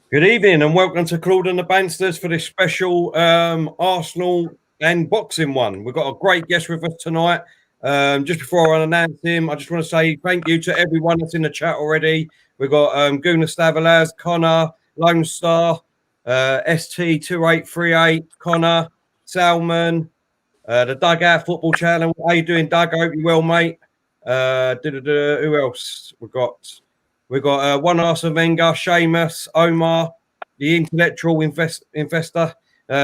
Good evening and welcome to Claude and the Bansters for this special Arsenal and boxing one. We've got a great guest with us tonight. Just before I announce him, I just want to say thank you to everyone that's in the chat already. We've got Gunastavalaz, Connor, Lone Star, ST2838, Connor, Salman, the Dugout Football Channel. How you doing, Doug? I hope you're well, mate. Who else? We've got One Arsenal Wenger, Seamus, Omar, the intellectual investor,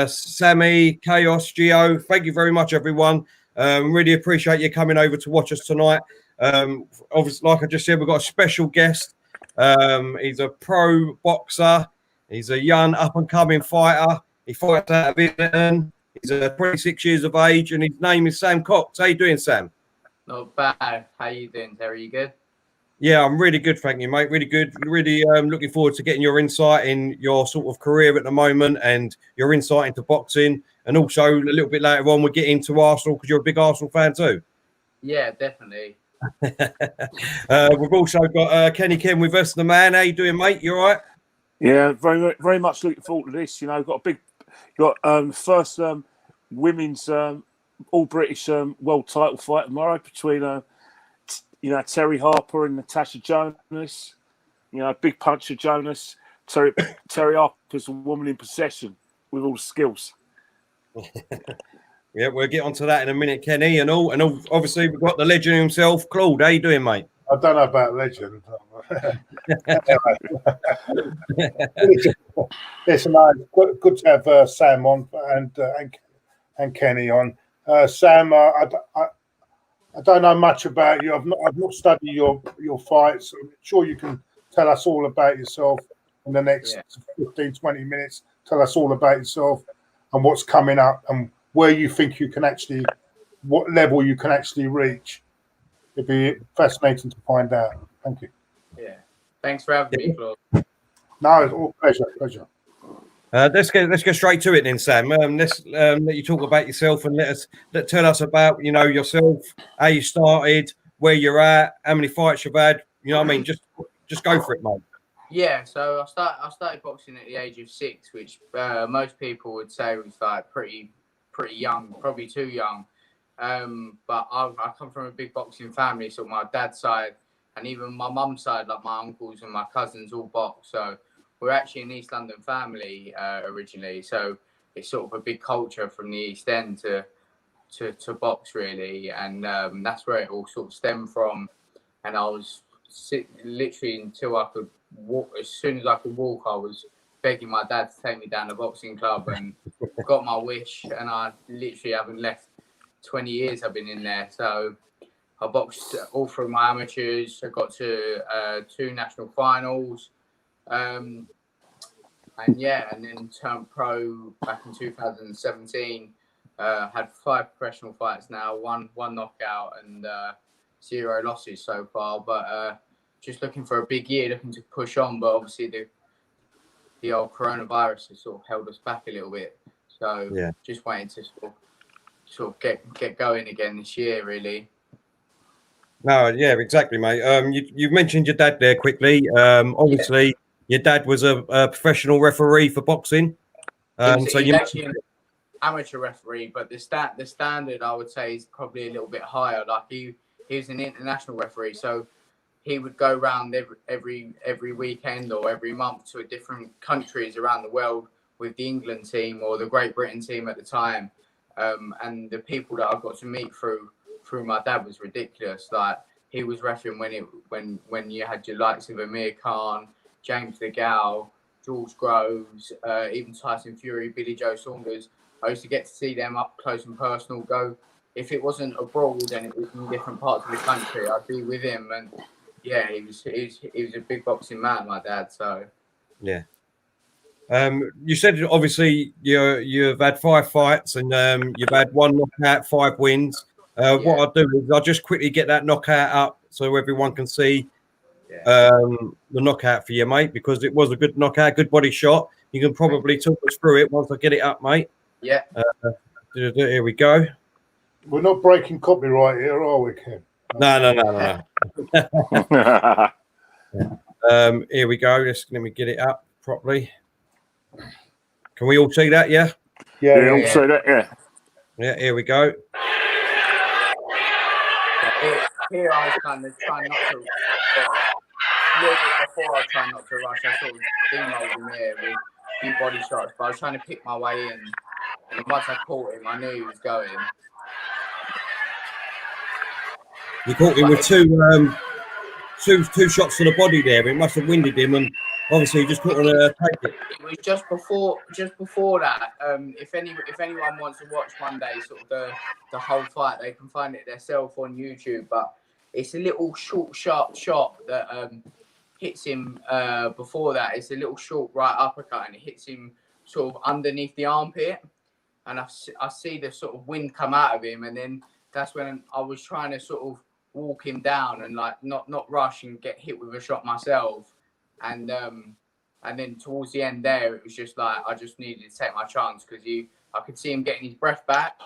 Sammy, Chaos, Geo. Thank you very much, everyone. Really appreciate you coming over to watch us tonight. Obviously, like I just said, we've got a special guest. He's a pro boxer. He's a young up-and-coming fighter. He fights out of Italy. He's 26 years of age, and his name is Sam Cox. How you doing, Sam? Not bad. How you doing, Terry? You good? Yeah, I'm really good, thank you, mate. Really good. Really looking forward to getting your insight in your sort of career at the moment and your insight into boxing. And also, a little bit later on, we'll get into Arsenal because you're a big Arsenal fan too. Yeah, definitely. We've also got Kenny Ken with us, the man. How you doing, mate? You all right? Yeah, very, very much looking forward to this. You know, got first women's all British world title fight tomorrow between Terry Harper and Natasha Jonas. You know, big puncher Jonas. Terry Harper's a woman in possession with all the skills. Yeah, we'll get onto that in a minute, Kenny, and obviously we've got the legend himself, Claude. How you doing, mate? I don't know about legend. Listen, good to have Sam on and Kenny on. Sam, I don't know much about you. I've not studied your fights. I'm sure you can tell us all about yourself in the next 15, 20 minutes. Tell us all about yourself and what's coming up and where you think you can actually, what level you can actually reach. It'd be fascinating to find out. Thank you. Yeah. Thanks for having me, Claude. No, it's all pleasure. Let's go straight to it then, Sam. Let's let you talk about yourself and tell us about yourself, how you started, where you're at, how many fights you've had. You know what I mean? Just go for it, mate. Yeah. So I started boxing at the age of 6, which most people would say was like pretty young, probably too young. But I come from a big boxing family, so my dad's side and even my mum's side, like my uncles and my cousins, all box. So we're actually an East London family originally, so it's sort of a big culture from the East End to box really, and that's where it all sort of stemmed from. And I was literally until I could walk. As soon as I could walk, I was begging my dad to take me down the boxing club, and got my wish. And I literally haven't left. 20 years I've been in there, so I boxed all through my amateurs. I got to 2 national finals. And then turned pro back in 2017. Had 5 professional fights now, one knockout and 0 losses so far. But just looking for a big year, looking to push on. But obviously the old coronavirus has sort of held us back a little bit. So just waiting to sort of get going again this year, really. No, yeah, exactly, mate. You mentioned your dad there quickly. Obviously. Your dad was a professional referee for boxing. He's actually an amateur referee, but the standard I would say is probably a little bit higher. Like he was an international referee, so he would go around every weekend or every month to different countries around the world with the England team or the Great Britain team at the time. And the people that I got to meet through my dad was ridiculous. Like he was refereeing when you had your likes of Amir Khan, James DeGale, George Groves, even Tyson Fury, Billy Joe Saunders. I used to get to see them up close and personal. Go, if it wasn't abroad and it was in different parts of the country, I'd be with him. And yeah, he was a big boxing man, my dad. So yeah. You said obviously you've had 5 fights and you've had 1 knockout, 5 wins. What I'll do is I'll just quickly get that knockout up so everyone can see. The knockout for you, mate, because it was a good knockout, good body shot. You can probably talk us through it once I get it up, mate. Yeah. Here we go. We're not breaking copyright here, are we, Ken? No. Here we go. Let me get it up. properly. Can we all see that? Yeah. Yeah, also that. Yeah. Yeah. Here we go. Here I was kind of trying not to. A little bit before I was trying not to rush. I sort of steamrolled him here with a few body shots, but I was trying to pick my way in. And once I caught him, I knew he was going. You caught him with two shots to the body there. It must have winded him, and obviously he just couldn't take it. It was just before that. If anyone wants to watch Monday, sort of the whole fight, they can find it themselves on YouTube. But it's a little short, sharp shot that hits him before that. It's a little short right uppercut, and it hits him sort of underneath the armpit. And I see the sort of wind come out of him, and then that's when I was trying to sort of walk him down and like not rush and get hit with a shot myself. And then towards the end there, it was just like I just needed to take my chance because I could see him getting his breath back.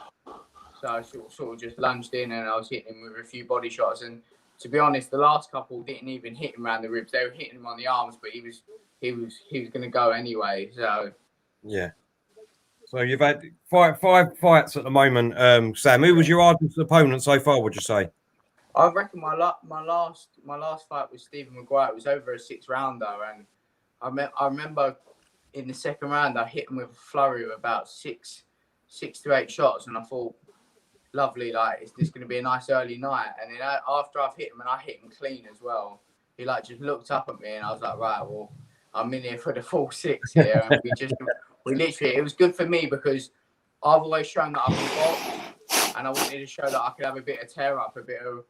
So I sort of just lunged in and I was hitting him with a few body shots. And to be honest, the last couple didn't even hit him around the ribs. They were hitting him on the arms, but he was going to go anyway. So yeah. So you've had five fights at the moment, Sam. Who was your hardest opponent so far? Would you say? I reckon my last fight with Stephen Maguire was over a 6-rounder, and I remember in the second round I hit him with a flurry of about six to 8 shots, and I thought, lovely, like is this going to be a nice early night? And then after I've hit him and I hit him clean as well, he like just looked up at me and I was like, right, well, I'm in here for the full 6 here, and we literally, it was good for me because I've always shown that I can box, and I wanted to show that I could have a bit of tear up, a bit of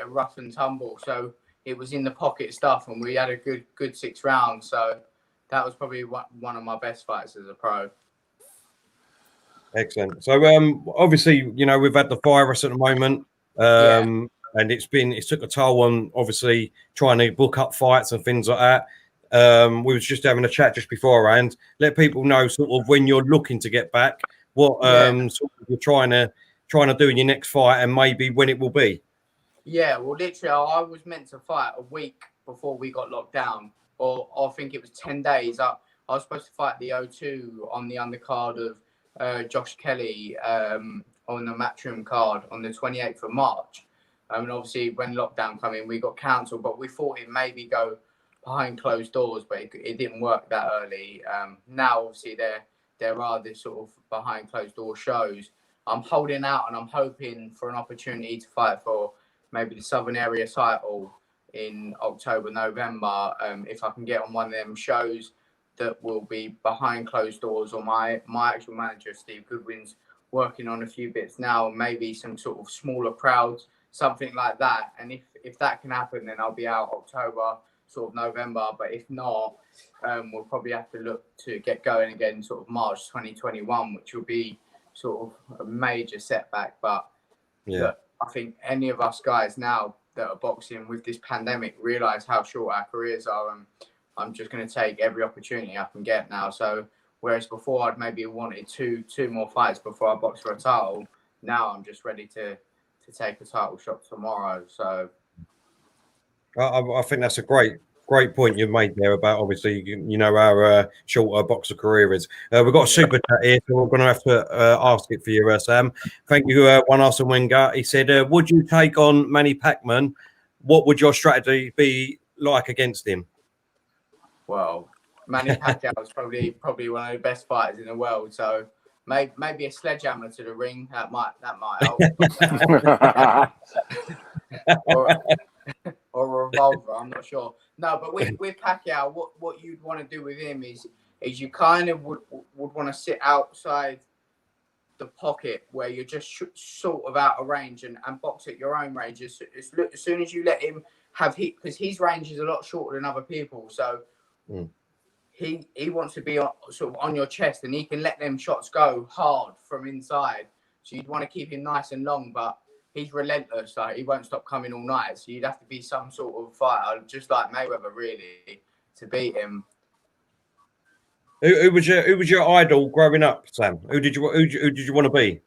rough and tumble. So it was in the pocket stuff, and we had a good 6 rounds. So that was probably one of my best fights as a pro. Excellent. So obviously, you know, we've had the virus at the moment, and it took a toll on obviously trying to book up fights and things like that. We was just having a chat just beforehand. Let people know sort of when you're looking to get back, what sort of you're trying to do in your next fight, and maybe when it will be. Yeah, well, literally, I was meant to fight a week before we got locked down, or I think it was 10 days. I was supposed to fight the O2 on the undercard of Josh Kelly on the Matchroom card on the 28th of March. And obviously, when lockdown came in, we got cancelled, but we thought it maybe go behind closed doors, but it didn't work that early. Now, obviously, there are this sort of behind closed door shows. I'm holding out and I'm hoping for an opportunity to fight for maybe the Southern Area title in October, November. If I can get on one of them shows that will be behind closed doors, or my actual manager, Steve Goodwin's working on a few bits now, maybe some sort of smaller crowds, something like that. And if that can happen, then I'll be out October, sort of November. But if not, we'll probably have to look to get going again sort of March 2021, which will be sort of a major setback. But look, I think any of us guys now that are boxing with this pandemic realize how short our careers are, and I'm just going to take every opportunity I can get now. So whereas before I'd maybe wanted two more fights before I box for a title, now I'm just ready to take a title shot tomorrow. So I think that's a great point you've made there about obviously you know our shorter boxer career is. We've got a super chat here, so we're going to have to ask it for you, Sam. Thank you, One Arsenal Winger. He said, "Would you take on Manny Pacman? What would your strategy be like against him?" Well, Manny Pacquiao is probably one of the best fighters in the world. So maybe a sledgehammer to the ring that might help. or a revolver, I'm not sure. No, but with Pacquiao, what you'd want to do with him is you kind of would want to sit outside the pocket where you're just sort of out of range and box at your own range. As soon as you let him have because his range is a lot shorter than other people, so he wants to be sort of on your chest, and he can let them shots go hard from inside. So you'd want to keep him nice and long, but he's relentless. Like he won't stop coming all night. So you'd have to be some sort of fighter, just like Mayweather, really, to beat him. Who was your idol growing up, Sam? Who did you want to be?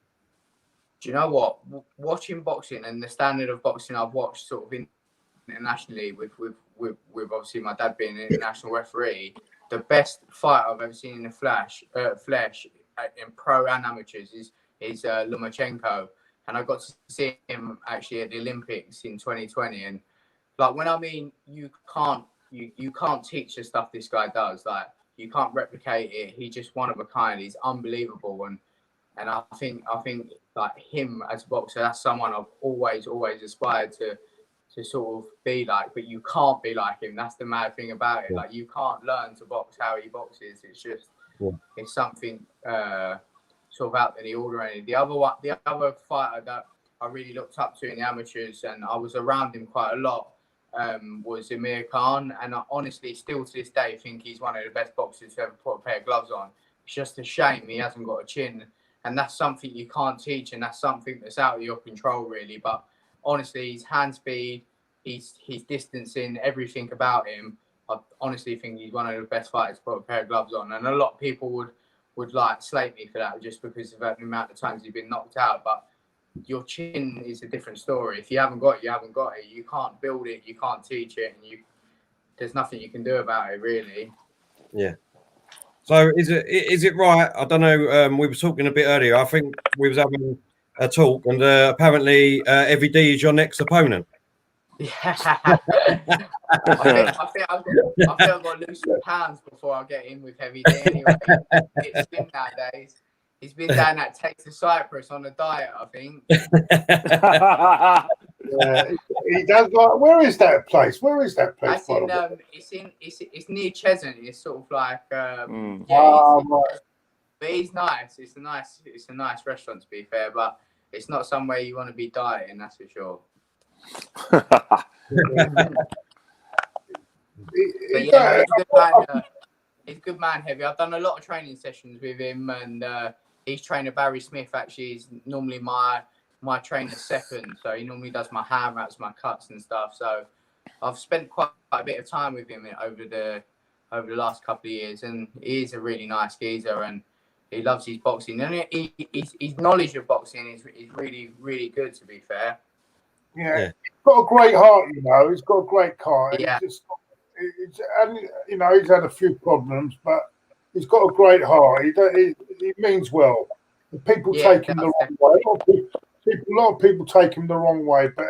Do you know what? Watching boxing and the standard of boxing I've watched sort of internationally with obviously my dad being an international referee, the best fight I've ever seen in the flesh in pro and amateurs is Lomachenko, and I got to see him actually at the Olympics in 2020. And like, when I mean you can't teach the stuff this guy does. Like, you can't replicate it. He's just one of a kind. He's unbelievable, and I think like him as a boxer, that's someone I've always aspired to sort of be like. But you can't be like him. That's the mad thing about it. Like, you can't learn to box how he boxes. It's just it's something sort of out of the ordinary. The other fighter that I really looked up to in the amateurs, and I was around him quite a lot, was Amir Khan. And I honestly, still to this day, think he's one of the best boxers to ever put a pair of gloves on. It's just a shame he hasn't got a chin, and that's something you can't teach, and that's something that's out of your control, really. But honestly, his hand speed, his distancing, everything about him, I honestly think he's one of the best fighters to put a pair of gloves on. And a lot of people would like slate me for that, just because of the amount of times he's been knocked out. But your chin is a different story. If you haven't got it, you haven't got it. You can't build it, you can't teach it, and there's nothing you can do about it, really. Yeah. So is it right? I don't know. We were talking a bit earlier. I think we was having a talk, and apparently every D is your next opponent. Yeah. I think I've got to lose some pounds before I get in with Heavy D anyway. It's slim nowadays. He's been down that Texas Cyprus on a diet, I think. Yeah, he does. Like, where is that place? Where is that place? It's near Cheshunt. It's sort of like right. but he's nice. It's a nice restaurant, to be fair, but it's not somewhere you want to be dieting, that's for sure. But yeah, he's a good man, Heavy. I've done a lot of training sessions with him, and his trainer Barry Smith actually is normally my trainer second, so he normally does my hand wraps, my cuts and stuff. So I've spent quite a bit of time with him over the last couple of years, and he is a really nice geezer, and he loves his boxing, and his knowledge of boxing is really, really good, to be fair. Yeah, he's got a great heart, you know. He's got a great heart. Yeah. And you know, he's had a few problems, but he's got a great heart. He means well. People take him the wrong way. A lot of people take him the wrong way, but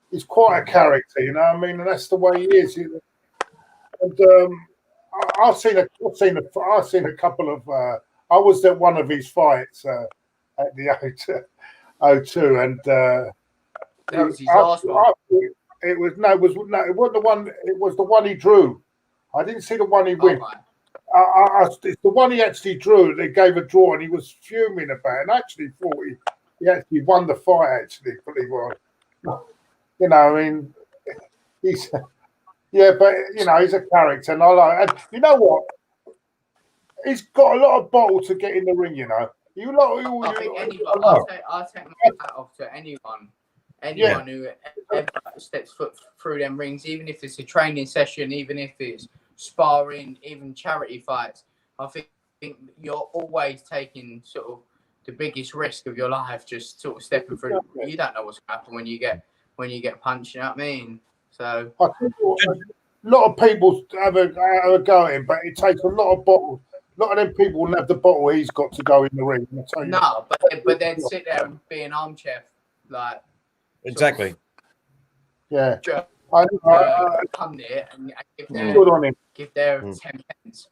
he's quite a character, you know what I mean? And that's the way he is. And I've seen a couple of. I was at one of his fights at the O2, and that was his last one. It wasn't the one. It was the one he drew. I didn't see the one he win. It's the one he actually drew. They gave a draw, and he was fuming about it. And I actually thought he actually won the fight. Actually, believe it or you know, I mean, but you know, he's a character, and I like. And you know what? He's got a lot of bottle to get in the ring. You know, I think anyone. I'll take my hat off to anyone. Anyone who ever steps foot through them rings, even if it's a training session, even if it's sparring, even charity fights, I think you're always taking sort of the biggest risk of your life, just sort of stepping through. You don't know what's going to happen when you get punched. You know what I mean? So I think a lot of people have a go at him, but it takes a lot of bottles. A lot of them people will have the bottle he's got to go in the ring. No, but then sit there and be an armchair like. Exactly. Yeah. Come there and give their 10 pence.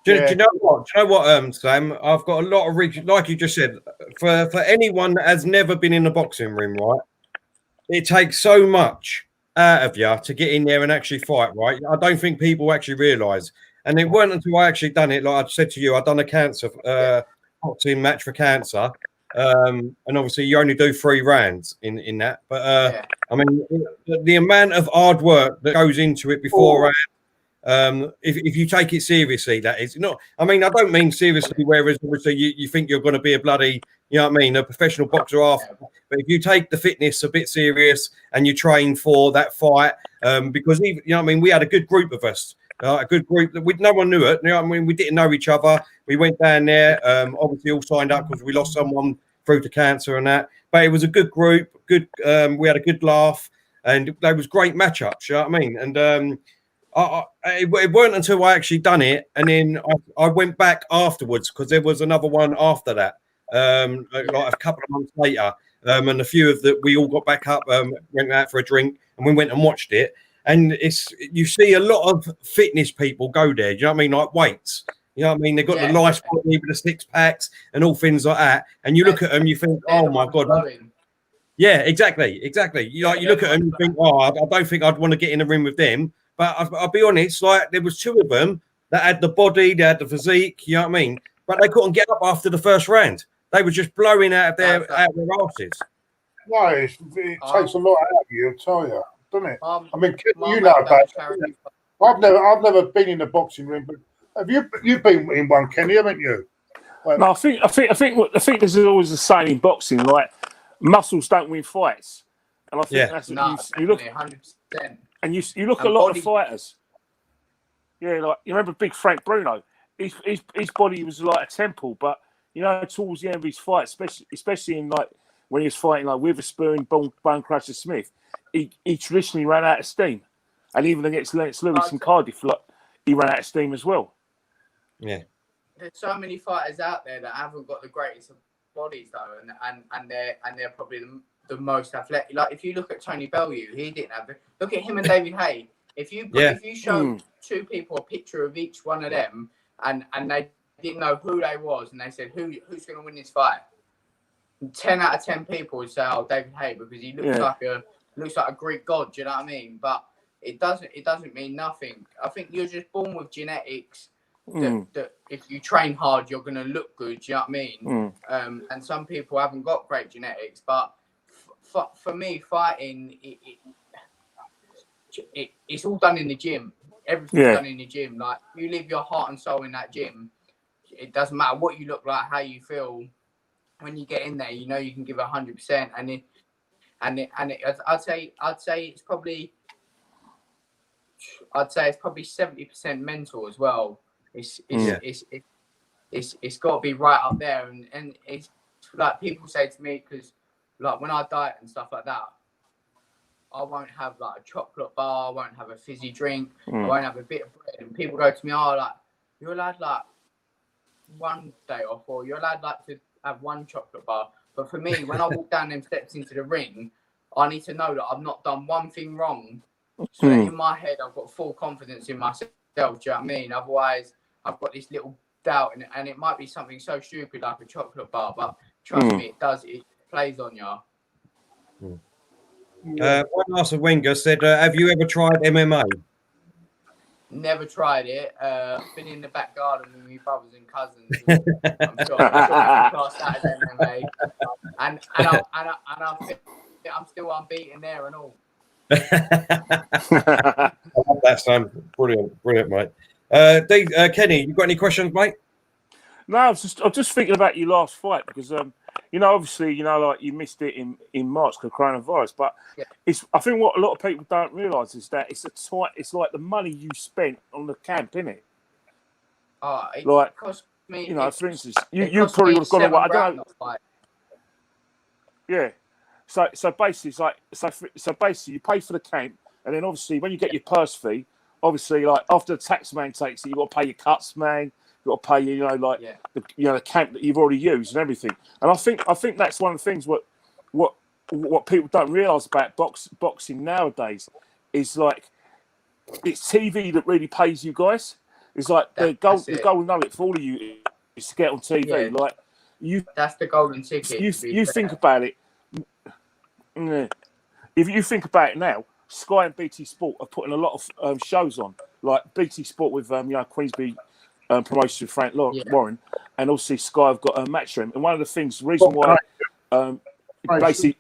Do you know what, Sam? I've got a lot of like you just said, for anyone that has never been in the boxing ring, right? It takes so much out of you to get in there and actually fight, right? I don't think people actually realise. And it weren't until I actually done it, like I said to you, I've done a cancer boxing match for cancer. And obviously you only do 3 rounds in that, but I mean the amount of hard work that goes into it beforehand, if you take it seriously, that is not. I mean, I don't mean seriously, whereas obviously you think you're going to be a bloody, you know what I mean, a professional boxer after. But if you take the fitness a bit serious and you train for that fight, because even, you know what I mean, we had a good group of us. A good group that no one knew it. You know what I mean? We didn't know each other. We went down there, obviously all signed up because we lost someone through to cancer and that. But it was a good group. Good. We had a good laugh, and there was great matchups. You know what I mean? And it weren't until I actually done it, and then I went back afterwards because there was another one after that, like a couple of months later, and a few of we all got back up, went out for a drink, and we went and watched it. And you see a lot of fitness people go there. Do you know what I mean? Like weights. You know what I mean? They've got the nice body with the 6 packs and all things like that. And you look at them, you think, oh my god. Yeah, exactly. You look at them, you think, oh, I don't think I'd want to get in a ring with them. But I'll be honest, like there was 2 of them that had the body, they had the physique. You know what I mean? But they couldn't get up after the first round. They were just blowing out of their asses. No, it takes a lot out of you, I'll tell you, doesn't it? I mean, you know about it. I've never been in a boxing ring, but have you've been in one, Kenny, haven't you? Well, no, I think there's always the saying in boxing, like muscles don't win fights, and I think that's you look 100%. And you look at a lot of fighters. Yeah, like you remember Big Frank Bruno. His body was like a temple, but you know towards the end of his fight, especially in like when he was fighting like Witherspoon, Bone Crusher Smith, he traditionally ran out of steam, and even against Lennox Lewis and Cardiff, like, he ran out of steam as well. Yeah, there's so many fighters out there that haven't got the greatest of bodies though, and they're probably the most athletic. Like if you look at Tony Bellew, he didn't have it. Look at him and David Haye. If you show 2 people a picture of each one of them, and they didn't know who they was, and they said who's going to win this fight, 10 out of 10 people would say, "Oh, David Haye," because he looks like a Greek god. Do you know what I mean? But it doesn't mean nothing. I think you're just born with genetics. That if you train hard, you're going to look good. Do you know what I mean? And some people haven't got great genetics, but for me, fighting, it's all done in the gym. Everything's done in the gym. Like you live your heart and soul in that gym. It doesn't matter what you look like, how you feel. When you get in there, you know you can give 100%. I'd say it's probably 70% mental as well. It's got to be right up there, and it's like people say to me, because like when I diet and stuff like that, I won't have like a chocolate bar, I won't have a fizzy drink, I won't have a bit of bread, and people go to me, oh, like you're allowed like one day off, or you're allowed like to have one chocolate bar. But for me, when I walk down them steps into the ring, I need to know that I've not done one thing wrong, so that in my head I've got full confidence in myself. Do you know what I mean? Otherwise, I've got this little doubt, and it might be something so stupid like a chocolate bar, but trust me, it plays on you. One Arthur Wenger said, have you ever tried MMA? Never tried it. Been in the back garden with my brothers and cousins. I'm sure we can class that as MMA. And I'm still unbeaten there and all. I love that, Sam. Brilliant, mate. Kenny, you got any questions, mate? No, I was just thinking about your last fight because obviously, like you missed it in March because of coronavirus, but I think what a lot of people don't realise is that it's like the money you spent on the camp, innit? It cost me. For instance, you probably would have gone away. I don't know. Yeah. So basically, it's like so basically, you pay for the camp, and then obviously when you get your purse fee, obviously like after the tax man takes it, you got to pay your cuts man. You've got to pay the camp that you've already used and everything. And I think that's one of the things what people don't realise about boxing nowadays is like it's TV that really pays you guys. It's like the golden nugget for all of you is to get on TV. Yeah. Like that's the golden ticket. You think about it. If you think about it now, Sky and BT Sport are putting a lot of shows on, like BT Sport with Queensberry. Promotion with Frank Warren, and obviously Sky have got a match room. And one of the reason why, basically,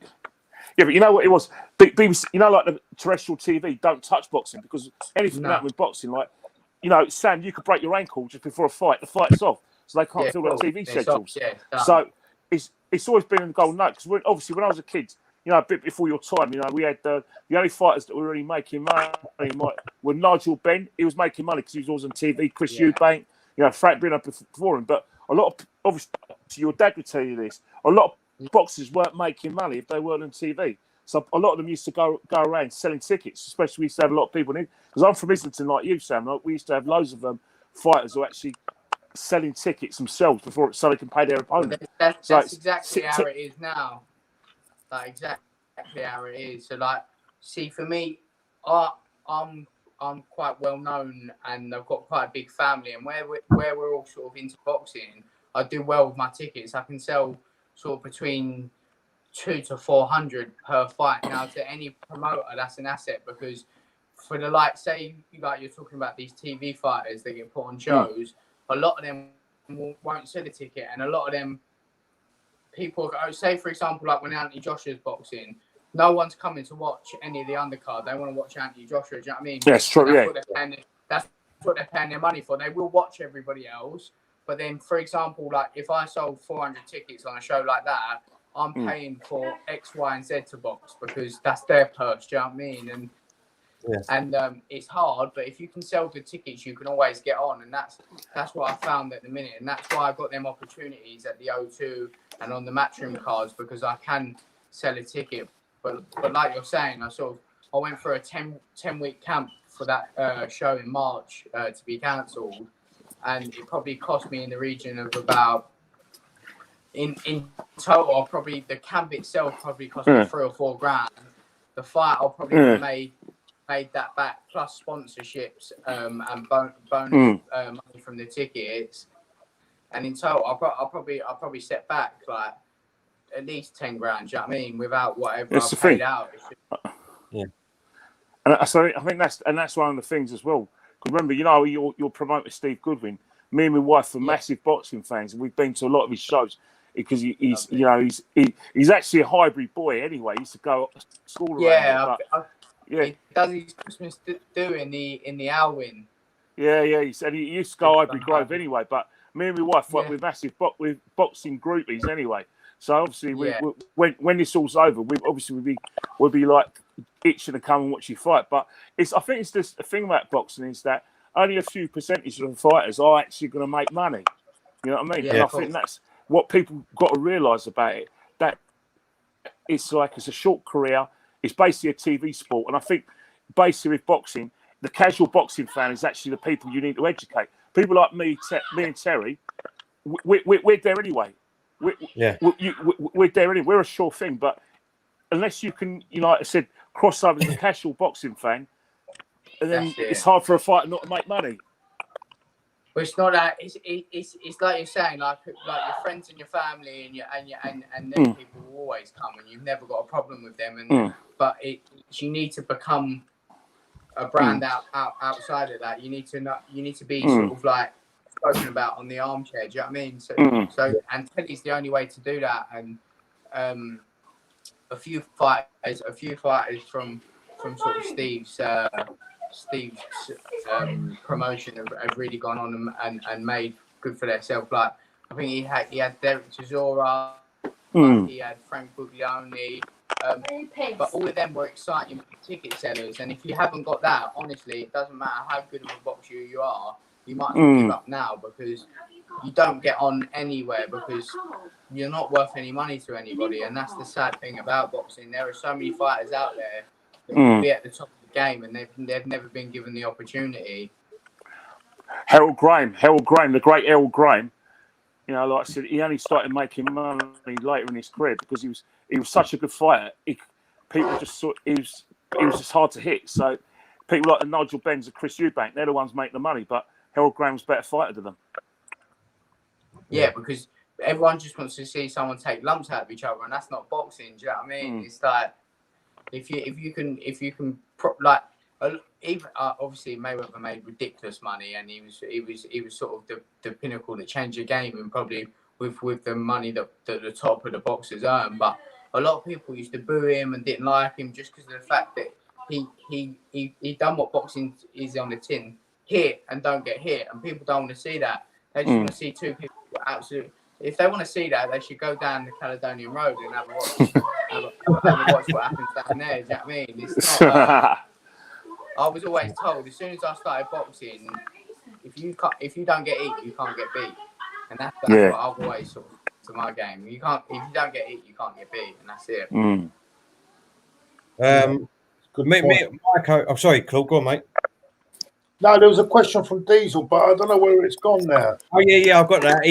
but you know what it was? BBC, like the terrestrial TV don't touch boxing because anything that with boxing, like, Sam, you could break your ankle just before a fight. The fight's off, so they can't fill their TV schedules. So it's always been in the golden note because obviously when I was a kid, a bit before your time, we had the only fighters that were really making money were Nigel Benn. He was making money because he was always on TV. Chris Eubank. Frank been up before him, but a lot of obviously your dad would tell you this. A lot of boxers weren't making money if they weren't on TV. So a lot of them used to go around selling tickets, especially we used to have a lot of people in. Because I'm from Islington, like you, Sam. Like, we used to have loads of fighters who actually selling tickets themselves before so they can pay their opponent. That's exactly how it is now. Like exactly how it is. So like, see, for me, I'm quite well known and I've got quite a big family, and where we're all sort of into boxing, I do well with my tickets. I can sell sort of between 200 to 400 per fight. Now, to any promoter, that's an asset, because for the like, say, like you're talking about these TV fighters that get put on shows, a lot of them won't sell a ticket, and a lot of them people go, say for example, like when Anthony Joshua's boxing, no one's coming to watch any of the undercard. They want to watch Anthony Joshua. Do you know what I mean? Yes, true. That's what they're paying their money for. They will watch everybody else, but then, for example, like if I sold 400 tickets on a show like that, I'm paying for X, Y, and Z to box, because that's their purse. Do you know what I mean? And it's hard, but if you can sell good tickets, you can always get on, and that's what I found at the minute, and that's why I got them opportunities at the O2 and on the Matchroom cards, because I can sell a ticket. But like you're saying, I went for a 10-week camp for that show in March to be cancelled, and it probably cost me in the region of about, in total, probably the camp itself probably cost me 3 or 4 grand. The fight I'll probably made that back, plus sponsorships and bonus money from the tickets, and in total I'll probably set back like at least 10 grand. Do you know what I mean? Without whatever I paid out. Yeah. And so I think that's one of the things as well. Because remember, you know, your promoter Steve Goodwin, me and my wife are massive boxing fans, and we've been to a lot of his shows because he's you know he's actually a hybrid boy anyway. He used to go to school around he does his Christmas do in the Alwyn. Yeah, he said he used to go Hybrid Grove anyway. But me and my wife we're massive with boxing groupies anyway. So obviously, when this all's over, we'll be like itching to come and watch you fight. But I think it's just the thing about boxing is that only a few percentage of the fighters are actually going to make money. You know what I mean? Yeah, and I think that's what people got to realise about it. That it's like it's a short career. It's basically a TV sport, and I think basically with boxing, the casual boxing fan is actually the people you need to educate. People like me and Terry, we're there anyway. We're there anyway. We're a sure thing, but unless you can, you know, like I said, cross over as a casual boxing fan, and then it's hard for a fighter not to make money. But it's not that. It's like you're saying, like your friends and your family and then people will always come, and you've never got a problem with them. And but you need to become a brand outside of that. You need to be sort of like spoken about on the armchair. Do you know what I mean? So and Teddy's the only way to do that. And a few fighters from sort of Steve's promotion have really gone on and made good for themselves. Like I think he had Derek Chisora, he had Frank Buglioni, but all of them were exciting ticket sellers. And if you haven't got that, honestly, it doesn't matter how good of a boxer you are, you might as well give up now, because you don't get on anywhere, because you're not worth any money to anybody. And that's the sad thing about boxing. There are so many fighters out there that can be at the top of the game, and they've never been given the opportunity. Harold Graham, the great Harold Graham. You know, like I said, he only started making money later in his career because he was such a good fighter. People just thought he was just hard to hit. So people like the Nigel Benns and Chris Eubank, they're the ones making the money. But Harold Graham's a better fighter than them. Yeah, because everyone just wants to see someone take lumps out of each other, and that's not boxing. Do you know what I mean? It's like if you can like even obviously Mayweather made ridiculous money, and he was sort of the pinnacle that changed the game, and probably with the money that the top of the boxers earn. But a lot of people used to boo him and didn't like him just because of the fact that he done what boxing is on the tin: hit and don't get hit, and people don't want to see that. They just want to see two people absolutely. If they want to see that, they should go down the Caledonian Road and have a watch what happens down there. Do you know what I mean? It's not. I was always told as soon as I started boxing, if you don't get hit, you can't get beat, and that's what I've always sort of to my game. If you don't get hit, you can't get beat, and that's it. Good me, point. Michael. I'm sorry, Claude. Go on, mate. No, there was a question from Diesel, but I don't know where it's gone now. Oh yeah, I've got that.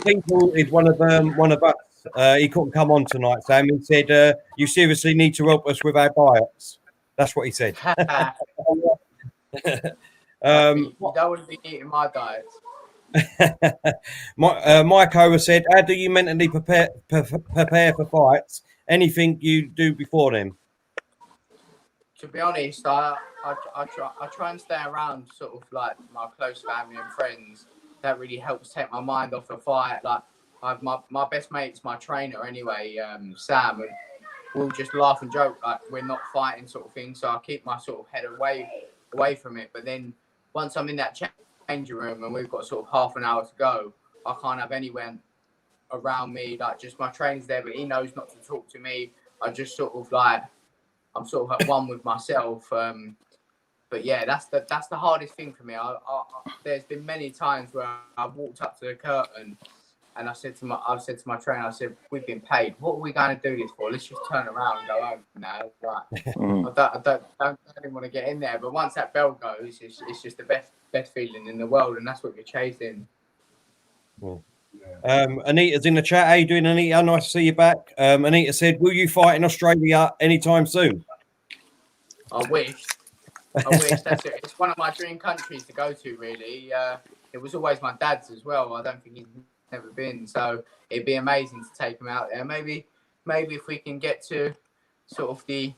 People is one of us. He couldn't come on tonight, Sam. He said, "You seriously need to help us with our diets." That's what he said. You don't want to be eating my diet. Michael said, "How do you mentally prepare for fights? Anything you do before them?" To be honest, I try and stay around sort of like my close family and friends. That really helps take my mind off the fight. Like my best mate's my trainer anyway, Sam, and we'll just laugh and joke like we're not fighting sort of thing. So I keep my sort of head away from it. But then once I'm in that changing room and we've got sort of half an hour to go, I can't have anyone around me. Like just my trainer's there, but he knows not to talk to me. I just sort of like I'm sort of at one with myself. But yeah, that's the hardest thing for me. There's been many times where I've walked up to the curtain and I've said to my trainer, I said, we've been paid. What are we going to do this for? Let's just turn around and go home now. Right. I don't even want to get in there. But once that bell goes, it's just the best feeling in the world, and that's what you're chasing. Anita's in the chat. How you doing, Anita? Nice to see you back. Anita said, "Will you fight in Australia anytime soon?" I wish. That's it. It's one of my dream countries to go to. Really, it was always my dad's as well. I don't think he's never been, so it'd be amazing to take him out there. Maybe if we can get to sort of the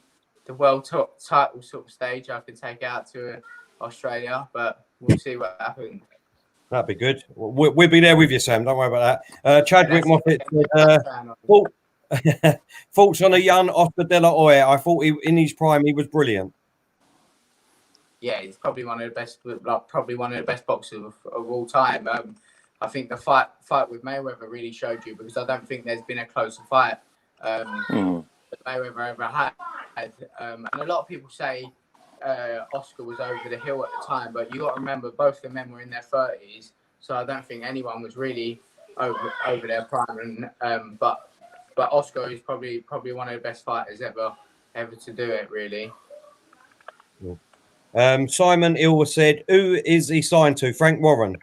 world title sort of stage, I could take out to Australia, but we'll see what happens. That'd be good. We'll be there with you, Sam. Don't worry about that. Chadwick Moffat said, thoughts on a young Oscar De La Hoya. I thought in his prime he was brilliant. Yeah, he's probably one of the best boxers of all time. I think the fight with Mayweather really showed you, because I don't think there's been a closer fight that Mayweather ever had. And a lot of people say Oscar was over the hill at the time, but you got to remember both of them were in their 30s, so I don't think anyone was really over their prime. And but Oscar is probably one of the best fighters ever to do it, really. Simon Ilwa said, "Who is he signed to? Frank Warren?"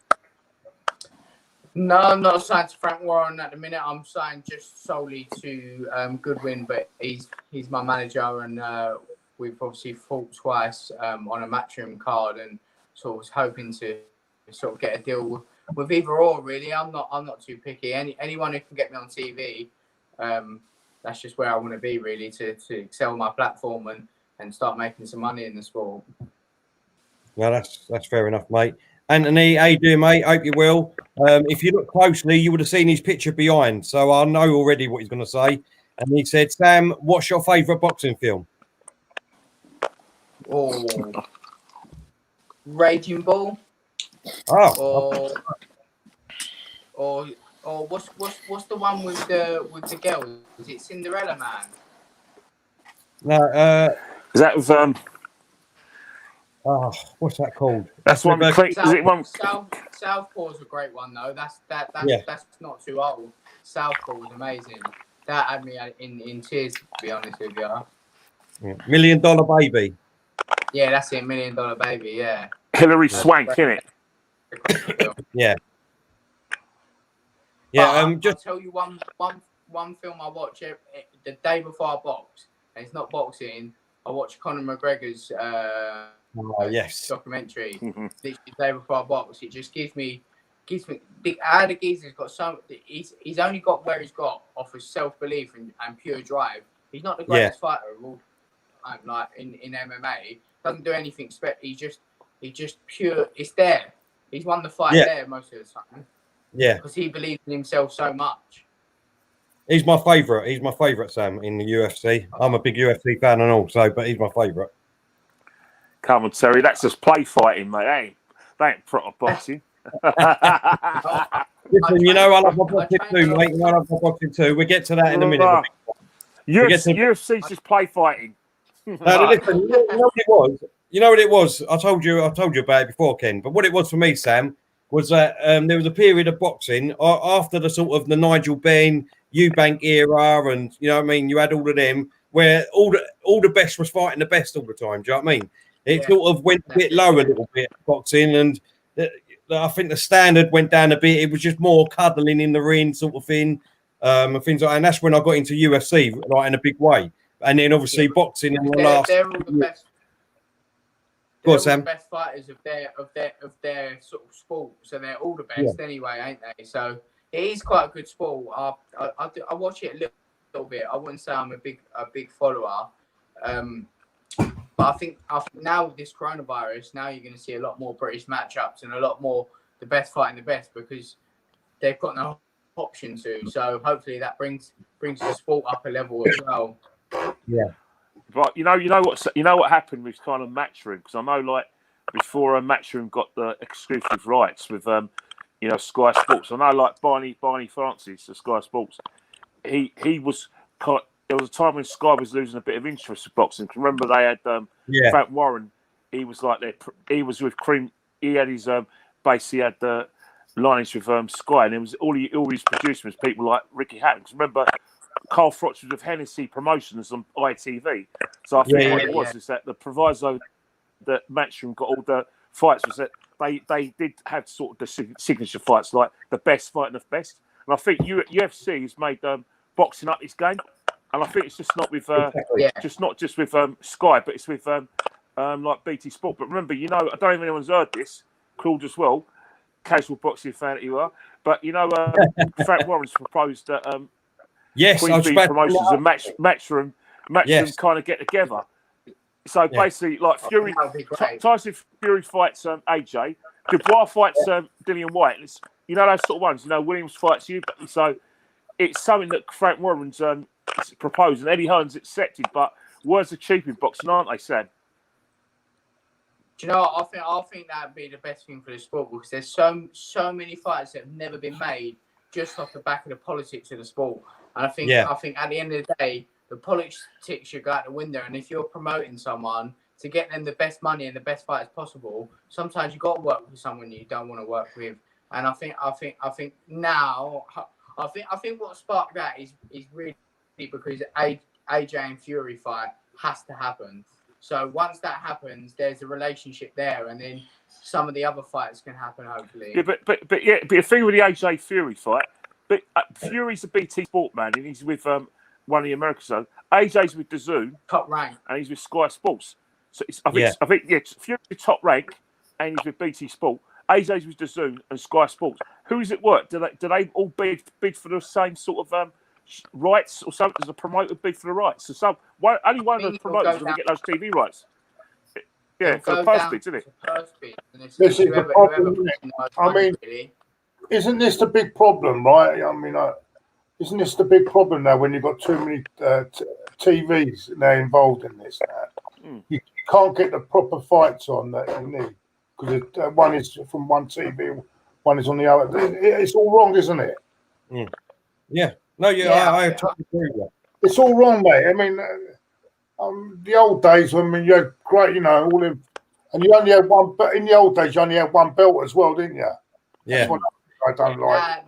No, I'm not signed to Frank Warren at the minute. I'm signed just solely to Goodwin, but he's my manager, and we've obviously fought twice on a matchroom card, and sort of was hoping to sort of get a deal with either or. Really, I'm not too picky. Anyone who can get me on TV, that's just where I want to be, really, to excel my platform and start making some money in the sport. Well, that's fair enough, mate. Anthony, how you doing, mate? Hope you're well. If you look closely, you would have seen his picture behind, so I know already what he's going to say. And he said, "Sam, what's your favourite boxing film?" Oh, Raging Bull. Oh. Or what's the one with the girls? Is it Cinderella Man? No. Is that with what's that called? That's one. Is it one? Southpaw's a great one though. That's not too old. Southpaw was amazing. That had me in tears, to be honest with you. Yeah. $1 Million Baby. Yeah, that's it. $1 Million Baby. Yeah. Hilary Swank, innit? Yeah. Yeah. I'll tell you one film I watch the day before I box, and it's not boxing. I watch Conor McGregor's documentary. Literally the day before I box. It just gives me. The geezer's got so. He's only got where he's got off of self-belief and pure drive. He's not the greatest fighter of all time, like in MMA. Doesn't do anything special. He's just pure. It's there. He's won the fight there most of the time. Yeah. Because he believes in himself so much. He's my favourite. He's my favourite, Sam, in the UFC. I'm a big UFC fan and all, but he's my favourite. Come on, Terry. That's just play fighting, mate. That ain't proper boxing. Listen, I love my boxing too, mate. I love my boxing too. We'll get to that in a minute. UFC's just play fighting. Listen, you know what it was? I told you about it before, Ken. But what it was for me, Sam, was that there was a period of boxing after the sort of the Nigel Benn, Eubank era, and you know what I mean. You had all of them where all the best was fighting the best all the time. Do you know what I mean? It sort of went a bit low a little bit, boxing, and I think the standard went down a bit. It was just more cuddling in the ring sort of thing, and things like that. And that's when I got into UFC, like in a big way. And then obviously boxing in the last. They're all the best. Go on, They're all Sam. the best fighters of their sort of sport, so they're all the best anyway, ain't they? So it is quite a good sport. I watch it a little bit. I wouldn't say I'm a big follower, but I think now with this coronavirus, now you're going to see a lot more British matchups and a lot more the best fighting the best because they've got no option to. So hopefully that brings the sport up a level as well. Yeah. But you know what happened with kind of Matchroom, because I know like before Matchroom got the exclusive rights with Sky Sports. I know like Barney Francis of Sky Sports. He was there was a time when Sky was losing a bit of interest in boxing. Remember they had Frank Warren. He was like he was with Cream. He had his basically had the lineage with Sky, and it was all his producers, people like Ricky Hatton. Remember, Carl Frotch was with Hennessy Promotions on ITV. So I think what it was is that the proviso that Matchroom got all the fights was that they did have sort of the signature fights, like the best fighting the best. And I think UFC has made boxing up its game. And I think it's just not with not just with Sky, but it's with like BT Sport. But remember, I don't know if anyone's heard this, Claude as well, casual boxing fan that you are. But Frank Warren's proposed that Queensbee Promotions and Matchroom kind of get together. So basically, like Fury, Tyson Fury fights AJ, Dubois fights Dillian White. And it's, those sort of ones. Williams fights you. So it's something that Frank Warren's proposed, and Eddie Hearn's accepted. But words are cheap in boxing, aren't they, Sam? Do you know what? I think that'd be the best thing for the sport because there's so many fights that have never been made just off the back of the politics of the sport. And I think at the end of the day, the politics should go out the window. And if you're promoting someone to get them the best money and the best fighters possible, sometimes you got to work with someone you don't want to work with. And I think now, I think what sparked that is really because AJ and Fury fight has to happen. So once that happens, there's a relationship there, and then some of the other fights can happen, hopefully. Yeah, but the thing with the AJ Fury fight, but Fury's a BT Sport man, and he's with one of the Americans. So AJ's with DAZN, top rank, and he's with Sky Sports. So I think Fury's top rank, and he's with BT Sport. AJ's with DAZN and Sky Sports. Who is it work? Do they all bid for the same sort of rights or something? Does a promoter bid for the rights? So only one of the promoters will get those TV rights. Yeah, for the purse bids, isn't it? This is the problem, isn't it? I mean, isn't this the big problem, right? I mean, isn't this the big problem now when you've got too many TVs now involved in this? You can't get the proper fights on that you need because one is from one TV, one is on the other. It's all wrong, isn't it? Yeah. No, I totally agree with that. It's all wrong, mate. I mean, the old days when you had great, all them, and you only had one. But in the old days, you only had one belt as well, didn't you? Yeah. That's what I don't like.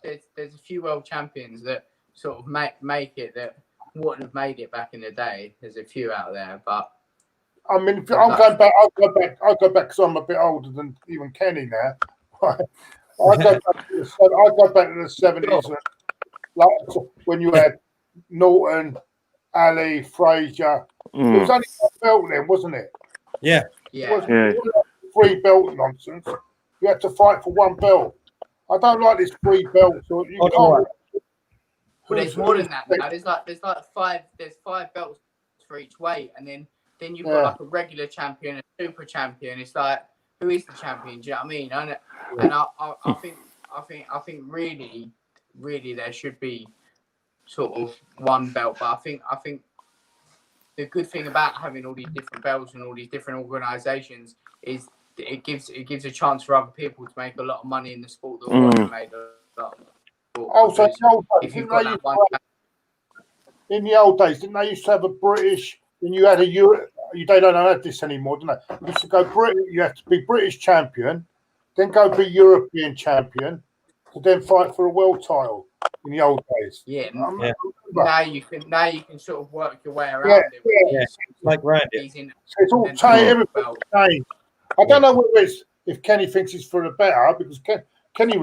There's a few world champions that sort of make it that wouldn't have made it back in the day. There's a few out there, but I mean, I'll go back because I'm a bit older than even Kenny now. I go back to the 70s, like when you had Norton, Ali, Frazier. It was only one belt then, wasn't it? Yeah. It wasn't 3 belt nonsense. You had to fight for 1 belt. I don't like this 3 belts. You can't. Well, there's more than that now. There's 5 belts for each weight, and then you've got like a regular champion, a super champion. It's like, who is the champion? Do you know what I mean? And I think really there should be sort of 1 belt. But I think the good thing about having all these different belts and all these different organisations is it gives a chance for other people to make a lot of money in the sport that already made a lot of sport. Also, in the old days, didn't they used to have a British? And you had a Europe. They don't have this anymore, do they? You used to go British. You have to be British champion, then go be European champion, to then fight for a world title. in the old days. Yeah. Yeah. Now you can sort of work your way around it. Yeah. Like Randy. He's in. So it's all changed. I don't know whether it's if Kenny thinks it's for the better because Kenny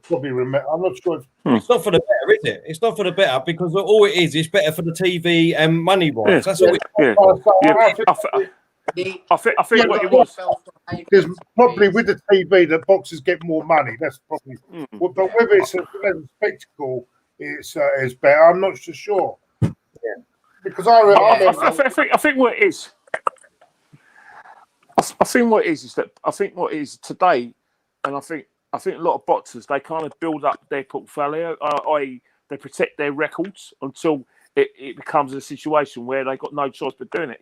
probably remember. I'm not sure. It's not for the better, is it? It's not for the better because all it is it's better for the TV and money wise. That's all. I think what it was. There's probably with the TV that boxers get more money. That's probably. But whether it's a spectacle, it's better. I'm not so sure. Yeah. Because I think what it is. I think what it is that I think what it is today, and I think a lot of boxers they kind of build up their portfolio, i.e., they protect their records until it becomes a situation where they got no choice but doing it.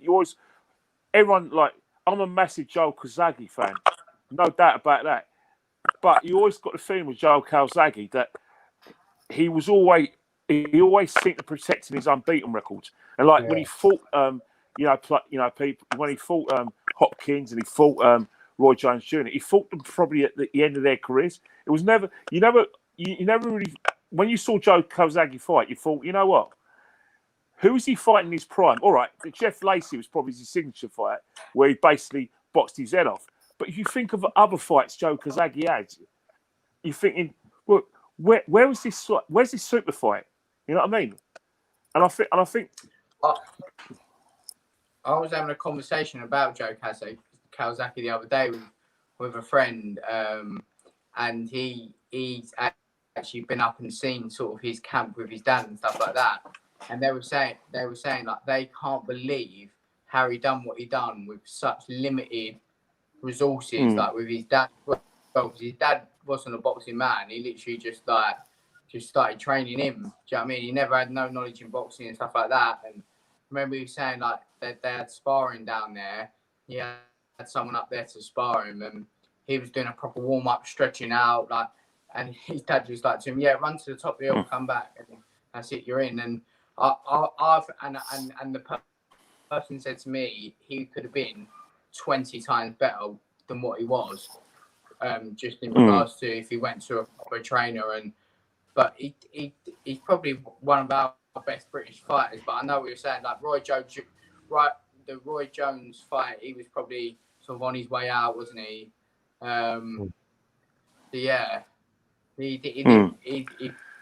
Everyone like I'm a massive Joe Calzaghe fan, no doubt about that. But you always got the feeling with Joe Calzaghe that he always seemed to protect his unbeaten records, and like when he fought. People when he fought Hopkins and he fought Roy Jones Jr. He fought them probably at the end of their careers. It was never you never really when you saw Joe Calzaghe fight, you thought, you know what? Who is he fighting in his prime? All right, Jeff Lacey was probably his signature fight where he basically boxed his head off. But if you think of other fights Joe Calzaghe had, you're thinking, well, where's this super fight? You know what I mean? And I think. I was having a conversation about Joe Calzaghe the other day with a friend, and he's actually been up and seen sort of his camp with his dad and stuff like that. And they were saying like they can't believe how he done what he done with such limited resources, like with his dad. Well, because his dad wasn't a boxing man. He literally just started training him. Do you know what I mean? He never had no knowledge in boxing and stuff like that. And remember he was saying like they had sparring down there. He had someone up there to spar him, and he was doing a proper warm up, stretching out, like. And his dad was like to him, "Yeah, run to the top of the hill, come back, and that's it, you're in." And the person said to me he could have been 20 times better than what he was, just in regards to if he went to a proper trainer. But he's probably one of our best British fighters. But I know what you're saying, like the Roy Jones fight, he was probably sort of on his way out, wasn't he? Yeah, he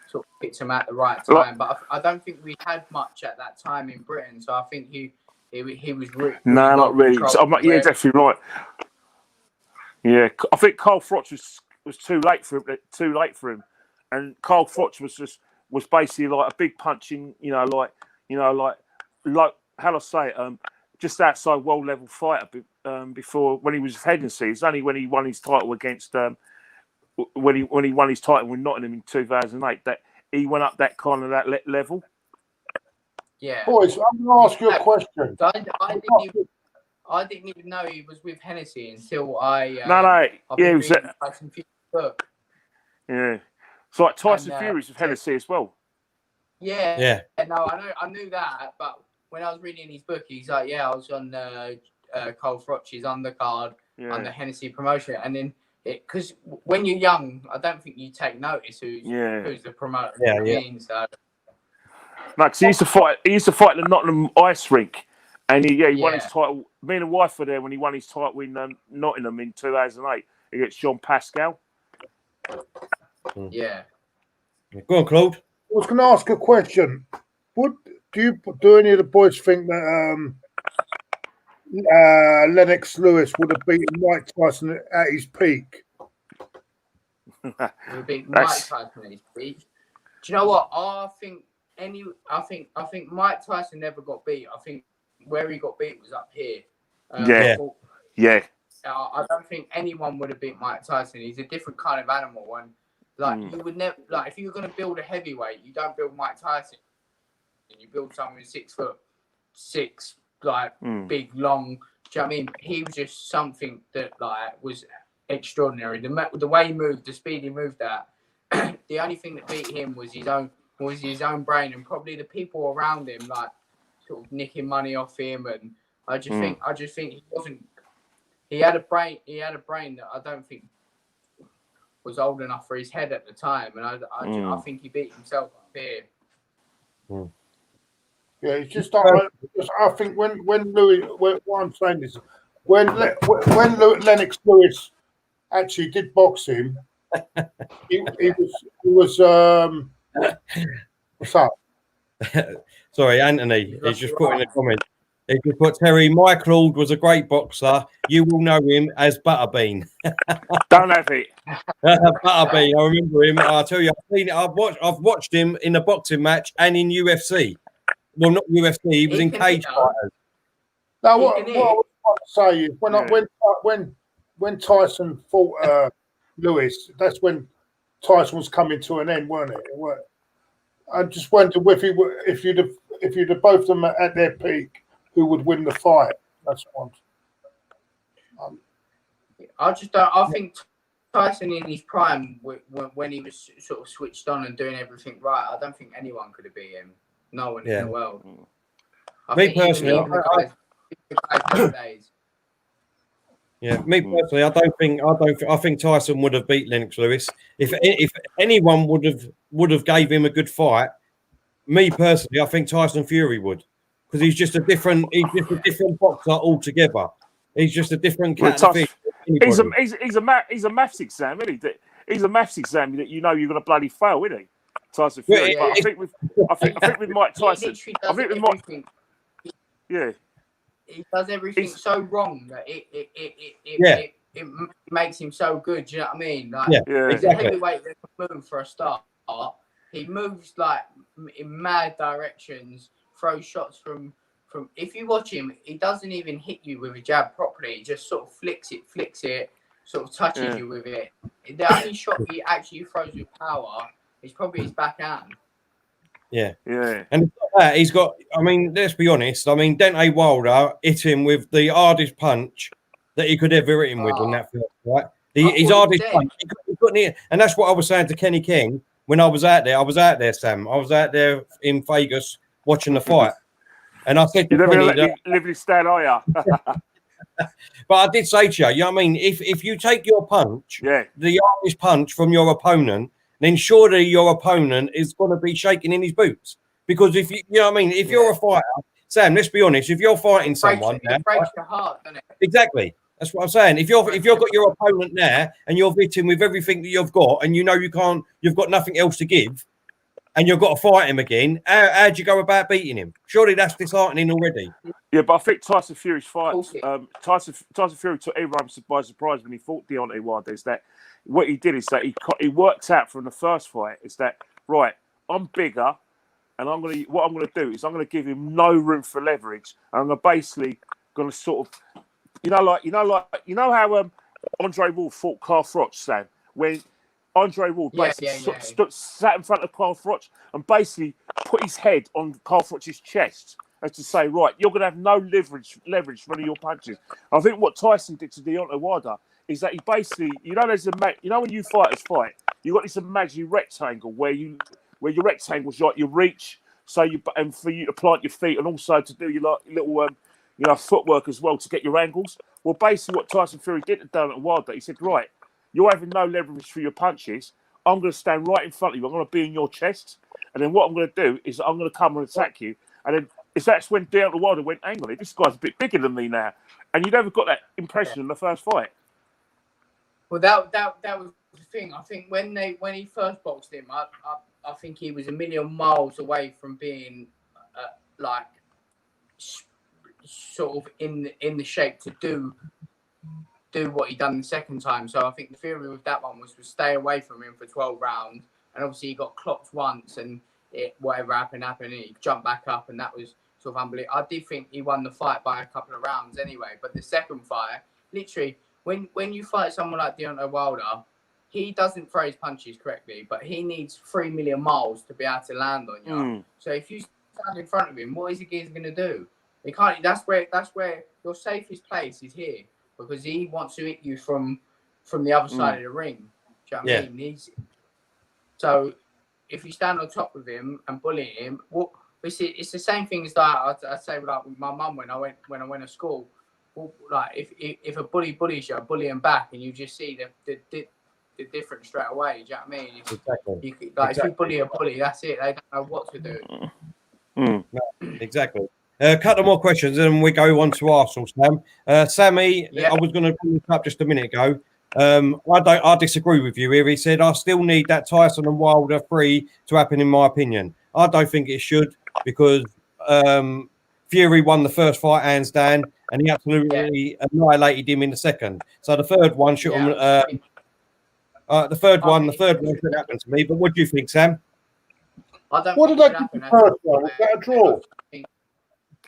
sort of picked him at the right time. But I don't think we had much at that time in Britain, so I think he was really no, not really. Yeah, definitely right. Yeah, I think Carl Froch was too late for him, and Carl Froch was basically like a big punching, like how do I say it, just outside world level fighter before when he was with Hennessy. It's only when he won his title against when he won his title with Nottingham in 2008 that he went up that kind of that level. Yeah, boys, I'm going to ask you a question. I didn't even know he was with Hennessy until I. It was Tyson Fury's book. Yeah, it's like Tyson Fury's with Hennessy as well. Yeah. No, I knew that, but when I was reading his book, he's like, "Yeah, I was on Carl Froch's undercard on the Hennessy promotion," and then because when you're young, I don't think you take notice who's the promoter. Yeah, I mean, so. No, because he used to fight at the Nottingham ice rink, and he won his title. Me and the wife were there when he won his title in Nottingham in 2008 against John Pascal. Yeah. Go on, Claude. I was going to ask a question. Do any of the boys think that Lennox Lewis would have beaten Mike Tyson at his peak? Would have beaten Mike Tyson at his peak. Do you know what? I think Mike Tyson never got beat. I think where he got beat was up here. I don't think anyone would have beat Mike Tyson. He's a different kind of animal, and you would never if you were going to build a heavyweight, you don't build Mike Tyson. You build someone who's 6'6", big, long. Do you know what I mean? He was just something that was extraordinary. The way he moved, the speed he moved at. The only thing that beat him was his own brain, and probably the people around him, sort of nicking money off him. And I just think he wasn't. He had a brain that I don't think was old enough for his head at the time, and I think he beat himself up here. Yeah, it's just I think when Louis, what I'm saying is when Lennox Lewis actually did box him, he was what's up? Sorry, Anthony. He's just put in a comment. He just put, Terry, my Claude was a great boxer. You will know him as Butterbean. Don't have it. Butterbean, I remember him. I tell you, I've seen it. I've watched him in a boxing match and in UFC. Well, not UFC. He was in Cage Fighters. No, what I was trying to say is when Tyson fought Lewis, that's when Tyson was coming to an end, weren't it? I just wondered if you'd have both of them at their peak, who would win the fight? That's one. I think Tyson in his prime, when he was sort of switched on and doing everything right, I don't think anyone could have beat him. No one in the world. Me personally, I think Tyson would have beat Lennox Lewis if anyone would have gave him a good fight. Me personally, I think Tyson Fury would, because he's just a different boxer altogether. He's just a different cat of fish. He's a maths exam, isn't he? He's a maths exam that you're going to bloody fail, isn't he? Tyson Fury. Yeah, I think with Mike Tyson, he does everything so wrong that it makes him so good. Do you know what I mean? Like, he's a heavyweight that can move for a start. He moves like in mad directions, throws shots from. If you watch him, he doesn't even hit you with a jab properly. He just sort of flicks it, sort of touches you with it. The only shot he actually throws with power is probably his backhand. Yeah. And he's got, I mean, let's be honest. I mean, Deontay Wilder hit him with the hardest punch that he could ever hit him with in that fight, right? His hardest punch. He couldn't hit, and that's what I was saying to Kenny King when I was out there. I was out there, Sam. I was out there in Vegas watching the fight. And I said to Kenny, live in stand, are you? But I did say to you, you know what I mean? If you take your punch, the hardest punch from your opponent, then surely your opponent is going to be shaking in his boots. Because if you know what I mean, if you're a fighter, Sam, let's be honest, if you're fighting someone, it breaks your heart, doesn't it? Exactly. That's what I'm saying. If you've got your opponent there and you're hitting with everything that you've got, and you know you've got nothing else to give, and you've got to fight him again, how do you go about beating him? Surely that's disheartening already. Yeah, but I think Tyson Fury's fight, Tyson Fury took everyone by surprise when he fought Deontay Wilder. Is that what he did? Is that he worked out from the first fight? Is that right? I'm bigger, and what I'm gonna do is I'm gonna give him no room for leverage. And I'm gonna sort of, you know how Andre Ward fought Carl Froch, Sam, when Andre Ward sat in front of Carl Froch and basically put his head on Carl Froch's chest as to say, right, you're going to have no leverage for any of your punches. I think what Tyson did to Deontay Wilder is that he basically, when you fighters fight, you've got this imaginary rectangle where your rectangle's like your reach, and for you to plant your feet and also to do your little footwork as well to get your angles. Well, basically what Tyson Fury did to Deontay Wilder, he said, right, you're having no leverage for your punches. I'm going to stand right in front of you. I'm going to be in your chest. And then what I'm going to do is I'm going to come and attack you. And then that's when Deontay Wilder went, hang on, this guy's a bit bigger than me now. And you never got that impression in the first fight. Well, that was the thing. I think when he first boxed him, I think he was a million miles away from being sort of in the shape to do what he done the second time. So I think the theory with that one was to stay away from him for 12 rounds. And obviously he got clocked once, and whatever happened, and he jumped back up, and that was sort of unbelievable. I did think he won the fight by a couple of rounds anyway. But the second fight, literally, when you fight someone like Deontay Wilder, he doesn't throw his punches correctly, but he needs 3 million miles to be able to land on you. So if you stand in front of him, what is he going to do? He can't. That's where your safest place is here, because he wants to hit you from the other side of the ring. Do you know what I mean? So if you stand on top of him and bully him, it's the same thing as that I say like with my mum when I went to school. Well, like if a bully bullies you, bully him back, and you just see the different straight away. Do you know what I mean? Exactly. If you bully a bully, that's it. They don't know what to do. Mm. No, exactly. A couple more questions, and then we go on to Arsenal, Sam. Sammy, Yeah. I was going to bring this up just a minute ago. I disagree with you here. He said, I still need that Tyson and Wilder 3 to happen, in my opinion. I don't think it should, because Fury won the first fight hands down, and he absolutely annihilated him in the second. So the third one should the third one should happen to me. But what do you think, Sam? I don't What think did it they should do the happen. first one? Was that a draw?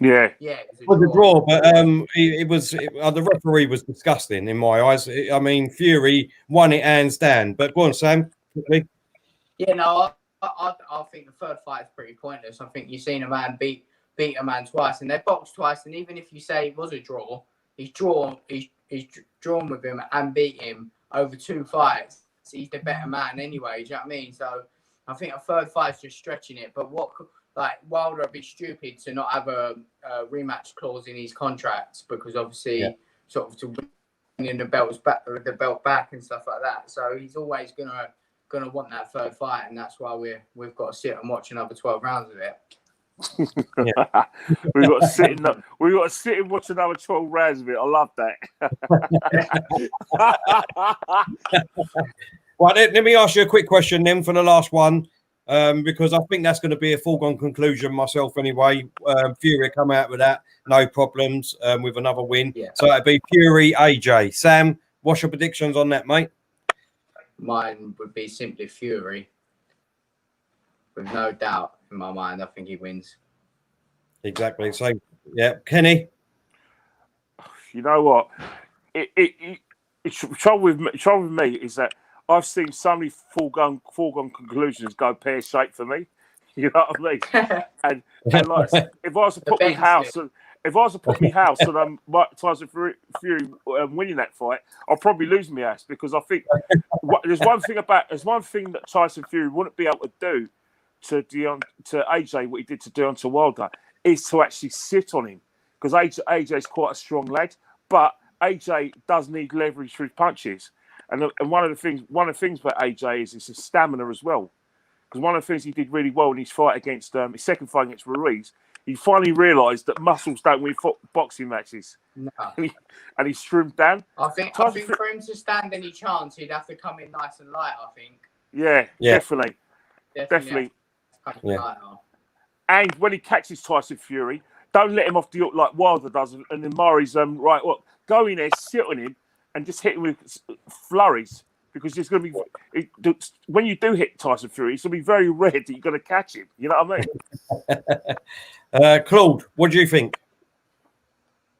Yeah. Yeah, It was a draw, but the referee was disgusting in my eyes. I mean, Fury won it hands down. But go on, Sam, quickly. Yeah, no, I think the third fight is pretty pointless. I think you've seen a man beat a man twice, and they boxed twice. And even if you say it was a draw, he's drawn with him and beat him over 2 fights. So he's the better man anyway. Do you know what I mean? So I think a third fight's just stretching it. But Wilder would be stupid to not have a rematch clause in his contract, because obviously sort of to winning the belt back and stuff like that. So he's always gonna want that third fight, and that's why we've got to sit and watch another 12 rounds of it. We've got to sit and watch another 12 rounds of it. I love that. Right, let me ask you a quick question then for the last one, because I think that's going to be a foregone conclusion myself anyway. Fury come out with that, no problems, with another win. Yeah. So it'd be Fury, AJ. Sam, what's your predictions on that, mate? Mine would be simply Fury. With no doubt in my mind, I think he wins. Exactly. So, yeah, Kenny. You know what? Trouble with me is that I've seen so many foregone conclusions go pear-shaped for me. You know what I mean? and like, if I was to put my house on Tyson Fury winning that fight, I'll probably lose my ass, because I think there's one thing that Tyson Fury wouldn't be able to do to AJ what he did to Deontay Wilder, is to actually sit on him, because AJ is quite a strong lad, but AJ does need leverage through punches, and one of the things about AJ is his stamina as well, because one of the things he did really well in his fight against his second fight against Ruiz, he finally realised that muscles don't win boxing matches. No. And he trimmed down. I think for him to stand any chance, he'd have to come in nice and light, I think. Yeah. Definitely. Yeah. And when he catches Tyson Fury, don't let him off the hook like Wilder does. And then Murray's go in there, sit on him, and just hit him with flurries. Because there's going to be, when you do hit Tyson Fury, it's going to be very rare that you're going to catch him. You know what I mean? Claude, what do you think?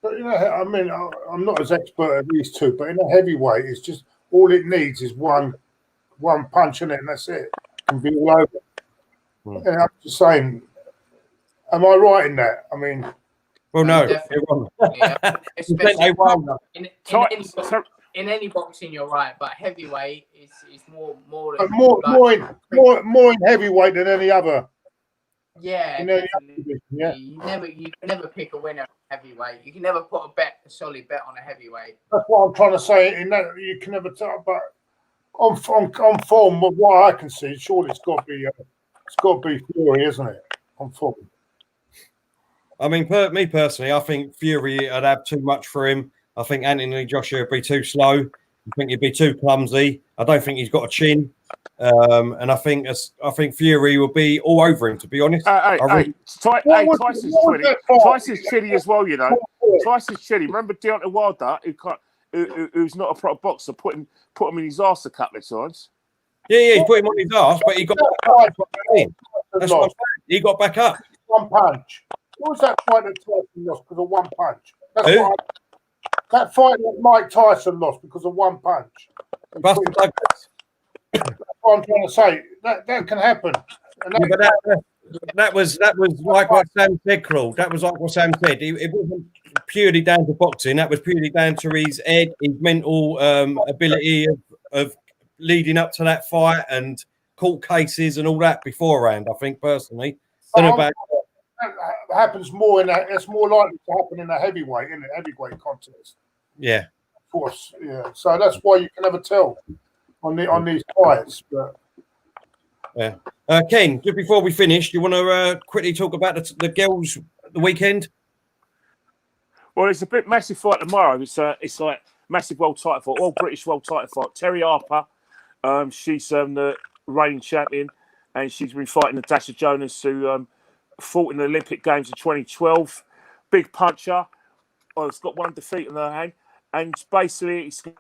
But I mean, I'm not as expert as these two, but in a heavyweight, it's just all it needs is one punch in it, and that's it. It can be all over. And I'm just saying, am I right in that? I mean, well, no. In any boxing, you're right, but heavyweight is more in heavyweight than any other. Yeah, You can never pick a winner heavyweight. You can never put a solid bet on a heavyweight. That's what I'm trying to say. In that, you can never tell, but on form, of what I can see, surely it's got to be Fury, isn't it? On form. I mean, me personally, I think Fury would have too much for him. I think Anthony Joshua would be too slow. I think he'd be too clumsy. I don't think he's got a chin. And I think Fury will be all over him, to be honest. Tyson's chilly as well, you know. Tyson's chilly. Remember Deontay Wilder, who's not a proper boxer, put him in his arse a couple of times. Yeah, he put him on his arse, but he got back up. That's what I'm saying. He got back up. One punch. What was that fight that Tyson lost because of one punch? That fight that Mike Tyson lost because of one punch. That's what I'm trying to say. That can happen. That was like what Sam said, Claude. That was like what Sam said. It wasn't purely down to boxing. That was purely down to his head, his mental ability of leading up to that fight and court cases and all that beforehand. I think personally, that happens more in that. It's more likely to happen in a heavyweight contest. Yeah, of course. Yeah, so that's why you can never tell. on these fights. But Yeah. Ken, just before we finish, do you want to quickly talk about the girls the weekend? Well, it's a bit massive fight tomorrow. It's like massive world title fight, all British world title fight. Terry Harper, she's the reigning champion, and she's been fighting Natasha Jonas, who fought in the Olympic Games in 2012. Big puncher. It's got one defeat in her hand, and basically it's going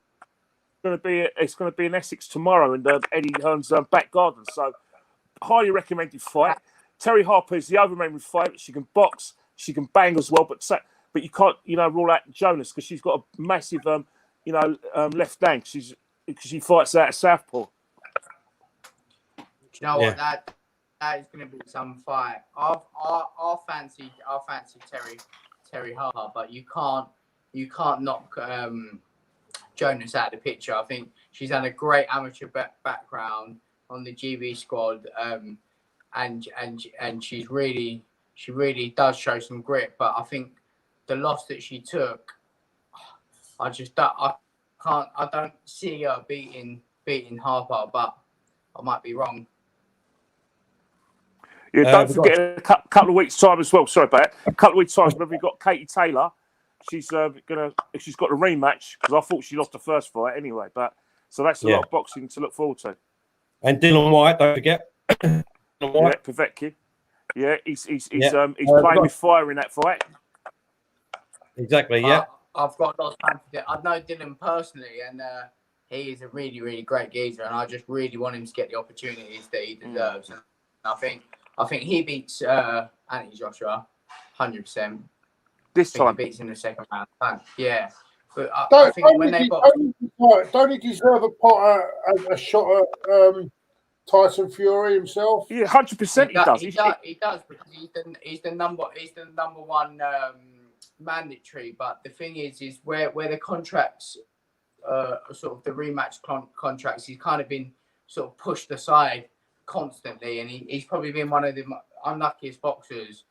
to be in Essex tomorrow in Eddie Hearn's back garden. So, highly recommended fight. Terry Harper is the overwhelming fight. She can box, she can bang as well, but you can't rule out Jonas because she's got a massive left hand. She fights out of southpaw. Do you know what that is going to be some fight? I fancy Terry Harper, but you can't knock Jonas out of the picture. I think she's had a great amateur background on the GB squad, and she really does show some grit. But I think the loss that she took, I don't see her beating Harper, but I might be wrong. Yeah, don't forget a couple of weeks' time as well. Sorry about that. A couple of weeks' time, we've got Katie Taylor. She's got a rematch because I thought she lost the first fight anyway. But so that's a lot of boxing to look forward to. And Dylan White, don't forget. Yeah, Povetkin. Yeah, he's playing with fire in that fight. Exactly. Yeah. I've got lots of time for it. I know Dylan personally, and he is a really, really great geezer, and I just really want him to get the opportunities that he deserves. And I think he beats Anthony Joshua 100%. This time he beats in the second round. Yeah, but don't he deserve a shot at Tyson Fury himself? Yeah, 100%. He does. He does because he's the number one mandatory. But the thing is where the contracts, sort of the rematch contracts, he's kind of been sort of pushed aside constantly, and he's probably been one of the unluckiest boxers.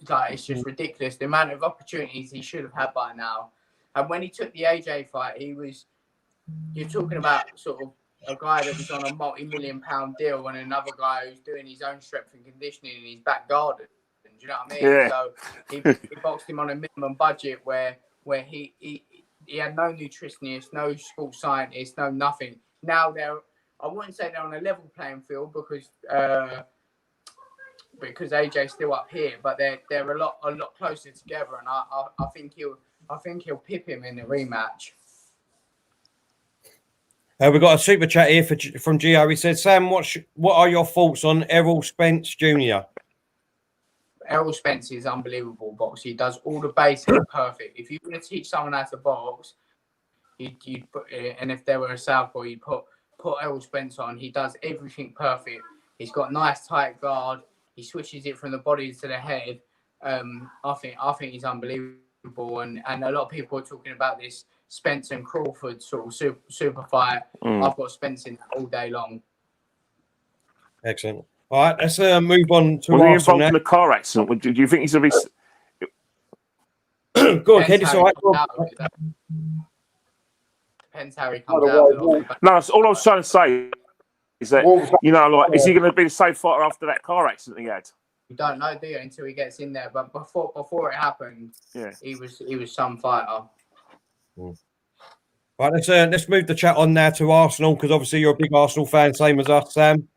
Like, it's just ridiculous the amount of opportunities he should have had by now. And when he took the AJ fight, you're talking about sort of a guy that was on a multi-million-pound deal and another guy who's doing his own strength and conditioning in his back garden. Do you know what I mean? Yeah. So he boxed him on a minimum budget where he had no nutritionist, no sports scientist, no nothing. Now I wouldn't say they're on a level playing field because AJ's still up here, but they're a lot closer together, and I think he'll pip him in the rematch. We've got a super chat here from Gio. He said, Sam, what are your thoughts on Errol Spence Jr.? Errol Spence is unbelievable boxer. He does all the basics perfect. If you're going to teach someone how to box, you'd put, and if there were a southpaw, you'd put Errol Spence on. He does everything perfect. He's got nice tight guard. He switches it from the body to the head. I think he's unbelievable, and a lot of people are talking about this Spence and Crawford sort of super fight. I've got Spence in all day long. Excellent. All right, let's move on to Was he Arsenal involved now. in a car accident? Do you think he's going to be... Go on, Ken, it's all right. Depends how he comes out. No, all I was trying to say is that, is he going to be the same fighter after that car accident he had? You don't know, do you, until he gets in there. But before it happened, he was some fighter. Right, let's move the chat on now to Arsenal, because obviously you're a big Arsenal fan, same as us, Sam.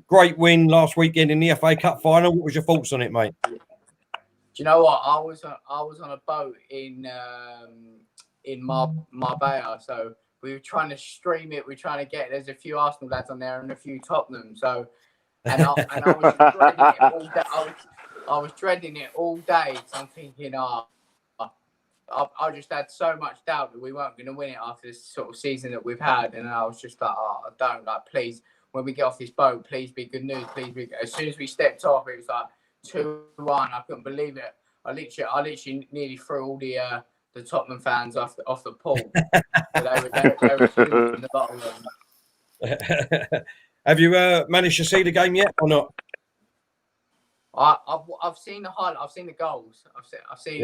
Great win last weekend in the FA Cup final. What was your thoughts on it, mate? Do you know what? I was on a boat in Marbella, so we were trying to stream it. We were trying to get. There's a few Arsenal lads on there and a few Tottenham. So, and I was dreading it all day. I was dreading it all day. So I'm thinking, I just had so much doubt that we weren't going to win it after this sort of season that we've had, and I was just like, please, when we get off this boat, please be good news. Please be. As soon as we stepped off, it was like 2-1. I couldn't believe it. I literally nearly threw all the Tottenham fans off the pool. So they were shooting in the bottom of them. Have you managed to see the game yet or not? I've seen the highlight. I've seen the goals. I've seen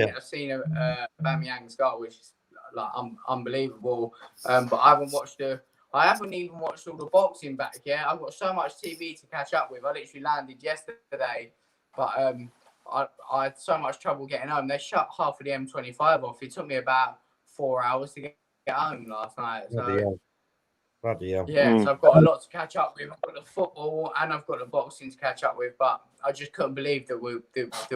Aubameyang's goal, which is like unbelievable. But I haven't watched the I haven't even watched all the boxing back yet. I've got so much TV to catch up with. I literally landed yesterday, but I had so much trouble getting home. They shut half of the M25 off. It took me about 4 hours to get home last night. So Bloody hell. yeah, so I've got a lot to catch up with. I've got the football and I've got the boxing to catch up with. But I just couldn't believe that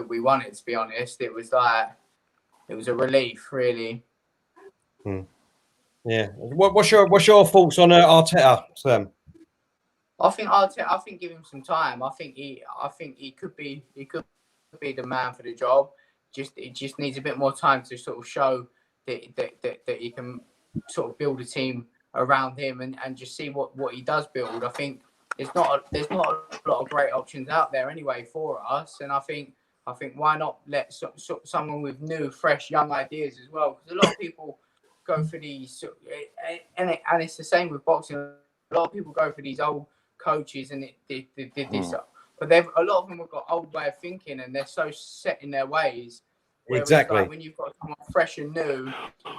we won it. To be honest, it was a relief, really. Yeah. What's your thoughts on Arteta, Sam? I think give him some time. I think he could be the man for the job. It just needs a bit more time to sort of show that he can sort of build a team around him and just see what he does build. I think there's not a lot of great options out there anyway for us, and I think why not let someone with new, fresh, young ideas as well? Because a lot of people go for these, and it's the same with boxing. A lot of people go for these old coaches, and they did this, but a lot of them have got old way of thinking, and they're so set in their ways. Whereas, Exactly. like, when you've got someone fresh and new,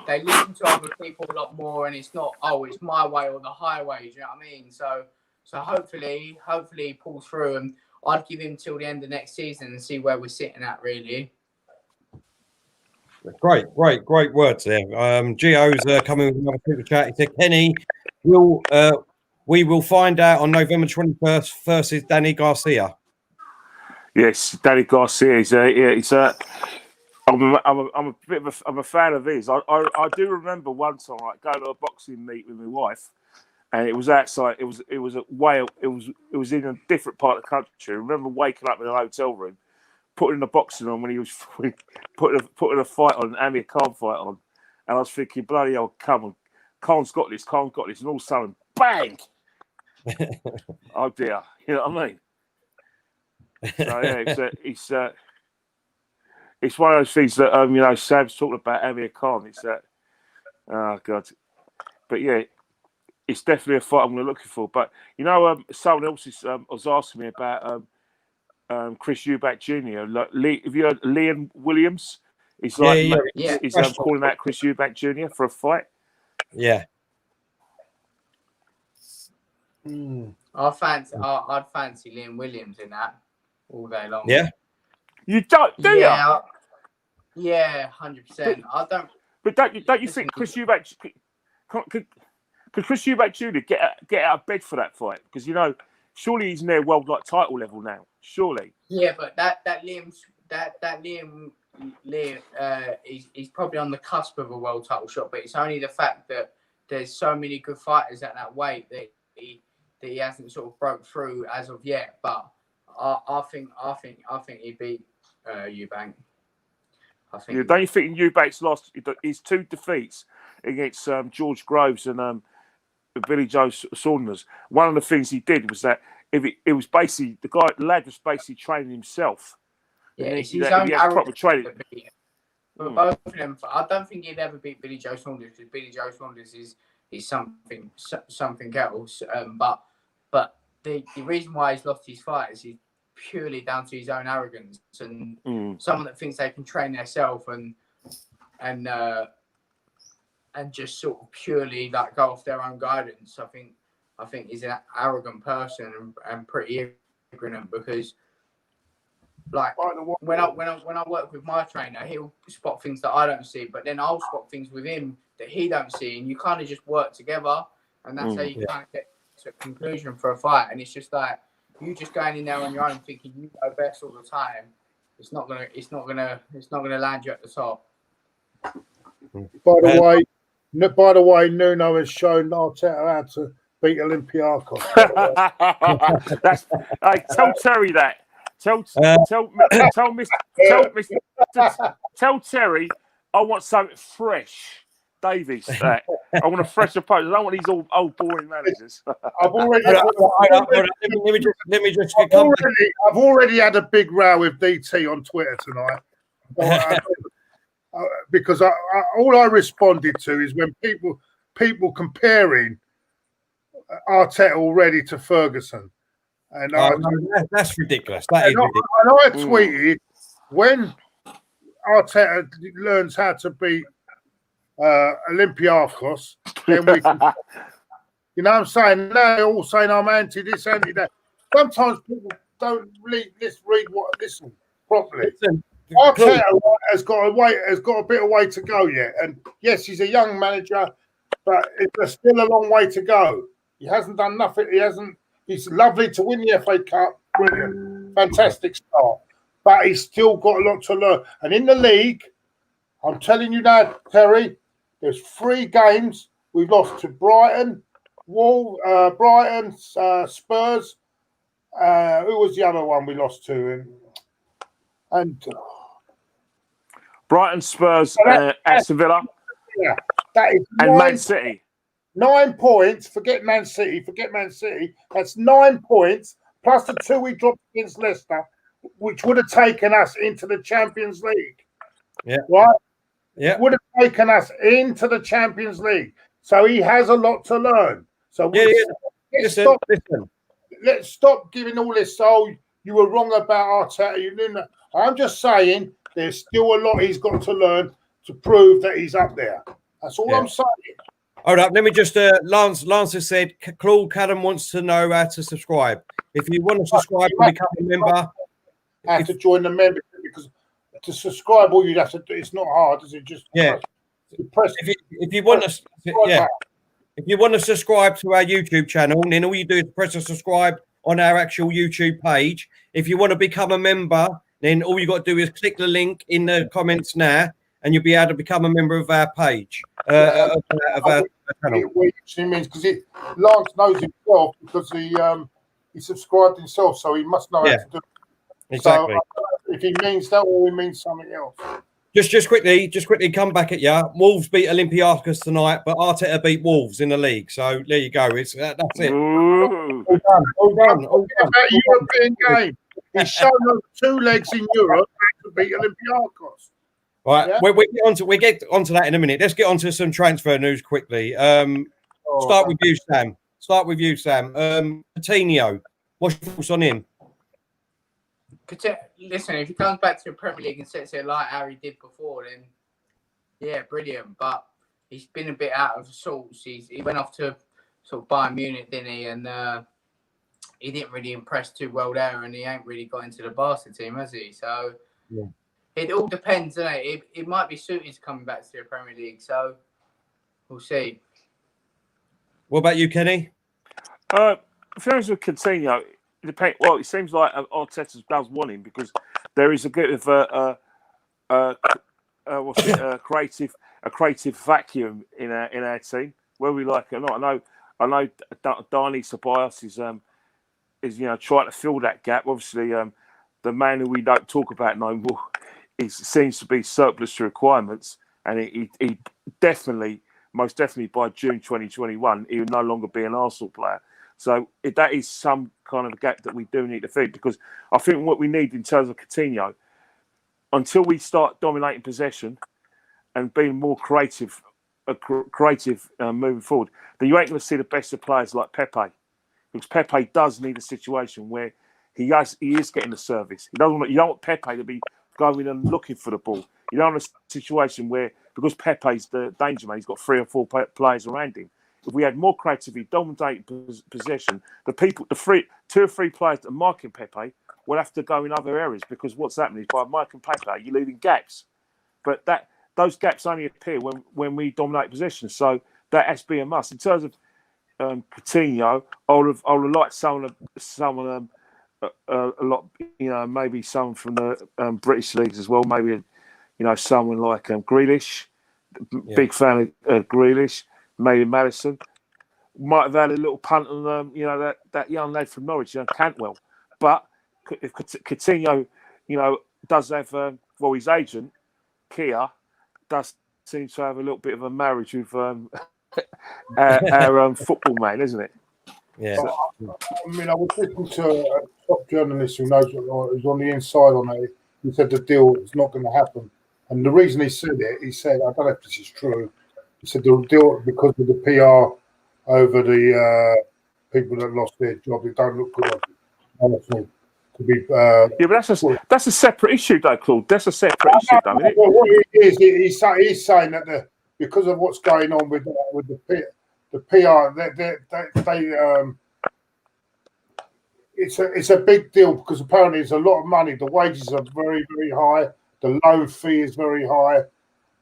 they listen to other people a lot more, and it's not it's my way or the highway. Do you know what I mean? So hopefully he pulls through, and I'd give him till the end of next season and see where we're sitting at, really. Great words there. Gio's coming with another super chat. He said, Kenny, we will find out on November 21st versus Danny Garcia. Yes, Danny Garcia. I'm a bit of a fan of his. I do remember one time going to a boxing meet with my wife, and it was outside. It was at Wales. It was in a different part of the country. I remember waking up in a hotel room, putting the boxing on when he was putting a fight on, an Amir Khan fight on, and I was thinking, bloody hell, come on, Khan's got this, and all of a sudden, bang! Oh dear, you know what I mean? So yeah, it's one of those things that Sam's talking about Amir Khan. It's that, oh god, but yeah, it's definitely a fight I'm looking for. But someone else was asking me about Chris Eubank Jr. Like, have you heard Liam Williams? He's calling out Chris Eubank Jr. for a fight. Yeah. I'd fancy Liam Williams in that all day long. Yeah. You don't, do you? Yeah, 100%. I don't. But don't you think Chris Eubank could Chris Eubank Jr. get out of bed for that fight? Because surely he's near world title level now. Surely. Yeah, but that Liam he's probably on the cusp of a world title shot. But it's only the fact that there's so many good fighters at that weight that he hasn't sort of broke through as of yet. But I think he beat Eubank. Don't you think Eubank's lost his 2 defeats against George Groves and Billy Joe Saunders? One of the things he did was that it was basically the lad was basically training himself. Yeah, it's he his own proper training. But both of them, I don't think he'd ever beat Billy Joe Saunders because Billy Joe Saunders is something else. But the reason why he's lost his fights is purely down to his own arrogance and someone that thinks they can train themselves and just sort of purely go off their own guidance. I think he's an arrogant person and pretty ignorant because when I work with my trainer, he'll spot things that I don't see, but then I'll spot things with him that he don't see, and you kind of just work together, and that's how you kind of get to a conclusion for a fight. And it's just like you just going in there on your own thinking you know best all the time. It's not gonna land you at the top. By the way, Nuno has shown Arteta how to beat Olympiacos. Tell Terry that. Tell Terry I want something fresh. Davies, that. I want a fresh approach. I don't want these old boring managers. I've already had a big row with DT on Twitter tonight. Because all I responded to is when people comparing Arteta already to Ferguson. And that's ridiculous. That is ridiculous. And I tweeted, when Arteta learns how to beat Olympiacos, You know what I'm saying? Now they're all saying I'm anti this, anti that. Sometimes people don't listen properly. Listen, Arteta has got a bit of way to go yet. And yes, he's a young manager, but there's still a long way to go. He hasn't done nothing. He's lovely to win the FA Cup. Brilliant. Fantastic start. But he's still got a lot to learn. And in the league, I'm telling you now, Terry, there's 3 games we've lost to Brighton, Spurs. Who was the other one we lost to? And Brighton, Spurs, Aston Villa, yeah, that is and Man City. 9 points. Forget Man City. That's 9 points plus the 2 we dropped against Leicester, which would have taken us into the Champions League. Yeah. Right? Yeah. Would have taken us into the Champions League. So he has a lot to learn. So let's stop giving all this. Oh, you were wrong about Arteta. You didn't. I'm just saying there's still a lot he's got to learn to prove that he's up there. That's all I'm saying. Hold up, let me just, Lance has said, Claude Callum wants to know how to subscribe. If you want to subscribe and become a member. Have to join the membership, because to subscribe, all you'd have to do, it's not hard, is it? Just press. If you want to, if you want to subscribe to our YouTube channel, then all you do is press a subscribe on our actual YouTube page. If you want to become a member, then all you got to do is click the link in the comments now, and you'll be able to become a member of our page, of our channel. Which means, because Lance knows himself, because he subscribed himself, so he must know how to do it. Exactly. So, if he means that, or he means something else. Just quickly come back at you. Wolves beat Olympiacos tonight, but Arteta beat Wolves in the league. So there you go. That's it. All done. About European game. He's shown us 2 legs in Europe to beat Olympiacos. Right, yeah? we get onto that in a minute. Let's get onto some transfer news quickly. Start with you, Sam. Coutinho, what's your thoughts on him? Listen, if he comes back to the Premier League and sets it like how he did before, then yeah, brilliant. But he's been a bit out of sorts. He went off to sort of Bayern Munich, didn't he? And he didn't really impress too well there, and he ain't really got into the Barca team, has he? So it all depends, doesn't it? It might be suited to coming back to the Premier League, so we'll see. What about you, Kenny? In terms of Coutinho, it seems like Arteta does want him, because there is a bit of a creative vacuum in our team, whether we like it or not. I know Dani Ceballos is trying to fill that gap. Obviously, the man who we don't talk about no more seems to be surplus to requirements, and he most definitely by June 2021 he will no longer be an Arsenal player. So that is some kind of a gap that we do need to fill, because I think what we need in terms of Coutinho, until we start dominating possession and being more creative moving forward, then you ain't going to see the best of players like Pepe, because Pepe does need a situation where he is getting the service. You don't want Pepe to be going and looking for the ball. You don't want a situation where, because Pepe's the danger man, he's got 3 or 4 players around him. If we had more creativity, dominating possession, 2 or 3 players that are marking Pepe will have to go in other areas, because what's happening is by marking Pepe, you're leaving gaps. But those gaps only appear when we dominate possession. So that has to be a must. In terms of Coutinho, I would have liked someone a lot, maybe someone from the British leagues as well. Maybe someone like Grealish. Big fan of Grealish. Maybe Madison might have had a little punt on that young lad from Norwich, Cantwell. But if Coutinho, does have his agent Kia does seem to have a little bit of a marriage with our football man, isn't it? Yeah. So, I was listening to a top journalist who knows who's on the inside on it. He said the deal is not going to happen, and the reason he said it, he said, I don't know if this is true. He said the deal, because of the PR over the people that lost their job, it don't look good. Honestly, to be but that's a separate issue, though, Claude. That's a separate issue, though, isn't it? Well, what it is, he's saying that because of what's going on with the the PR, it's a big deal because apparently it's a lot of money. The wages are very, very high. The loan fee is very high,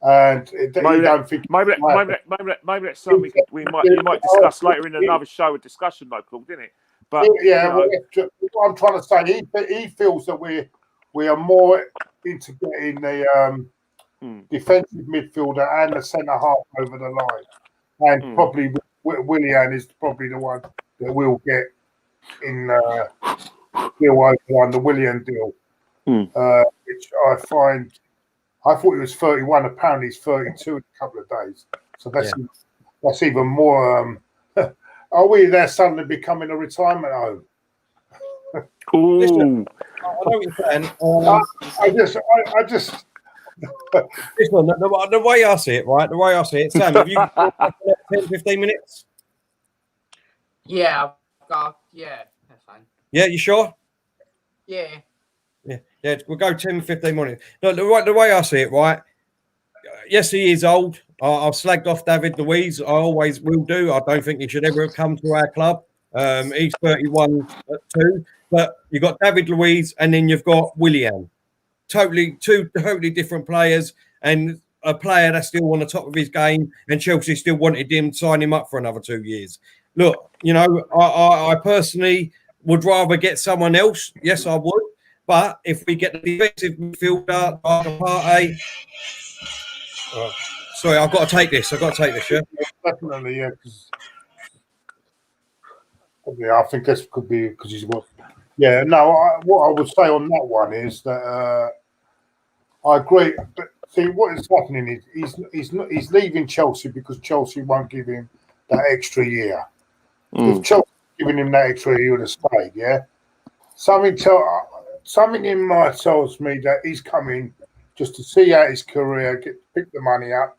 and maybe that's something you might discuss later in another show, a discussion, though, Claude, didn't it? But yeah, what I'm trying to say, he feels that we are more into getting the defensive midfielder and the centre half over the line, and probably Willian is probably the one that we'll get in deal over on the Willian deal, which I find. I thought he was 31. Apparently, he's 32 in a couple of days. So that's even more. Are we there suddenly becoming a retirement home? Listen, I know what you're saying. I just. Listen, the way I see it, right? The way I see it, Sam, have you got 10, 15 minutes? Yeah, that's fine. Yeah, you sure? Yeah. Yeah, we'll go 10, 15 minutes. No, the way I see it, right? Yes, he is old. I've slagged off David Luiz. I always will do. I don't think he should ever have come to our club. He's 31 too. But you've got David Luiz and then you've got Willian. Two totally different players, and a player that's still on the top of his game, and Chelsea still wanted him to sign him up for another 2 years. Look, I personally would rather get someone else. Yes, I would. But if we get the defensive midfielder, Partey, sorry, I've got to take this. Yeah. Definitely, yeah. I think this could be because he's what. Yeah, no. What I would say on that one is that I agree. But see, what is happening is he's leaving Chelsea because Chelsea won't give him that extra year. If Chelsea giving him that extra year, he would have stayed. Yeah. Something in my tells me that he's coming just to see out his career, pick the money up,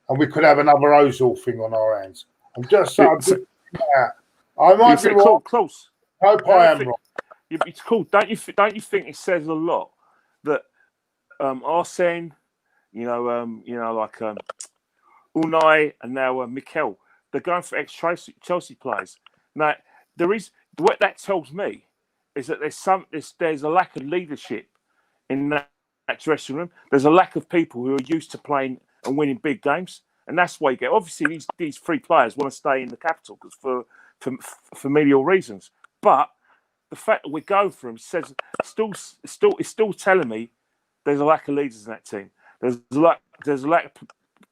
and we could have another Ozil thing on our hands. I'm just saying. I might be wrong. Close. Hope I am wrong. It's cool. Don't you think it says a lot that Arsene, like Unai and now Mikel, they're going for ex-Chelsea players. Now there is what that tells me is that there's a lack of leadership in that dressing room. There's a lack of people who are used to playing and winning big games, and that's why you get. Obviously, these three players want to stay in the capital because for familial reasons. But the fact that we're going for him says it's still telling me there's a lack of leaders in that team. There's a lack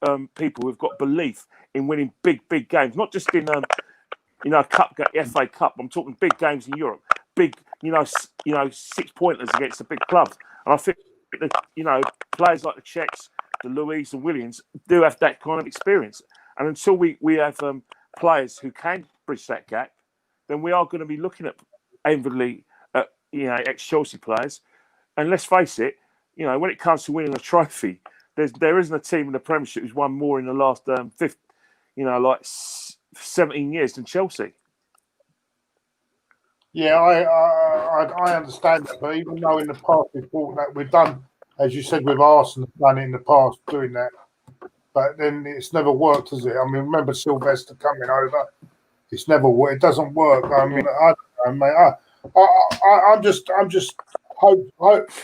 of people who've got belief in winning big games, not just in FA Cup. I'm talking big games in Europe. Big, 6 pointers against the big clubs. And I think that, players like the Czechs, the Luiz and Williams do have that kind of experience. And until we have players who can bridge that gap, then we are going to be looking at avidly at ex-Chelsea players. And let's face it, when it comes to winning a trophy, there isn't a team in the Premiership who's won more in the last 17 years than Chelsea. Yeah, I understand that, but even though in the past we thought that we've done, as you said, with Arsenal, done in the past doing that, but then it's never worked, has it? I mean, remember Sylvester coming over? It's never worked. It doesn't work. I mean, I don't know, mate. I'm just hope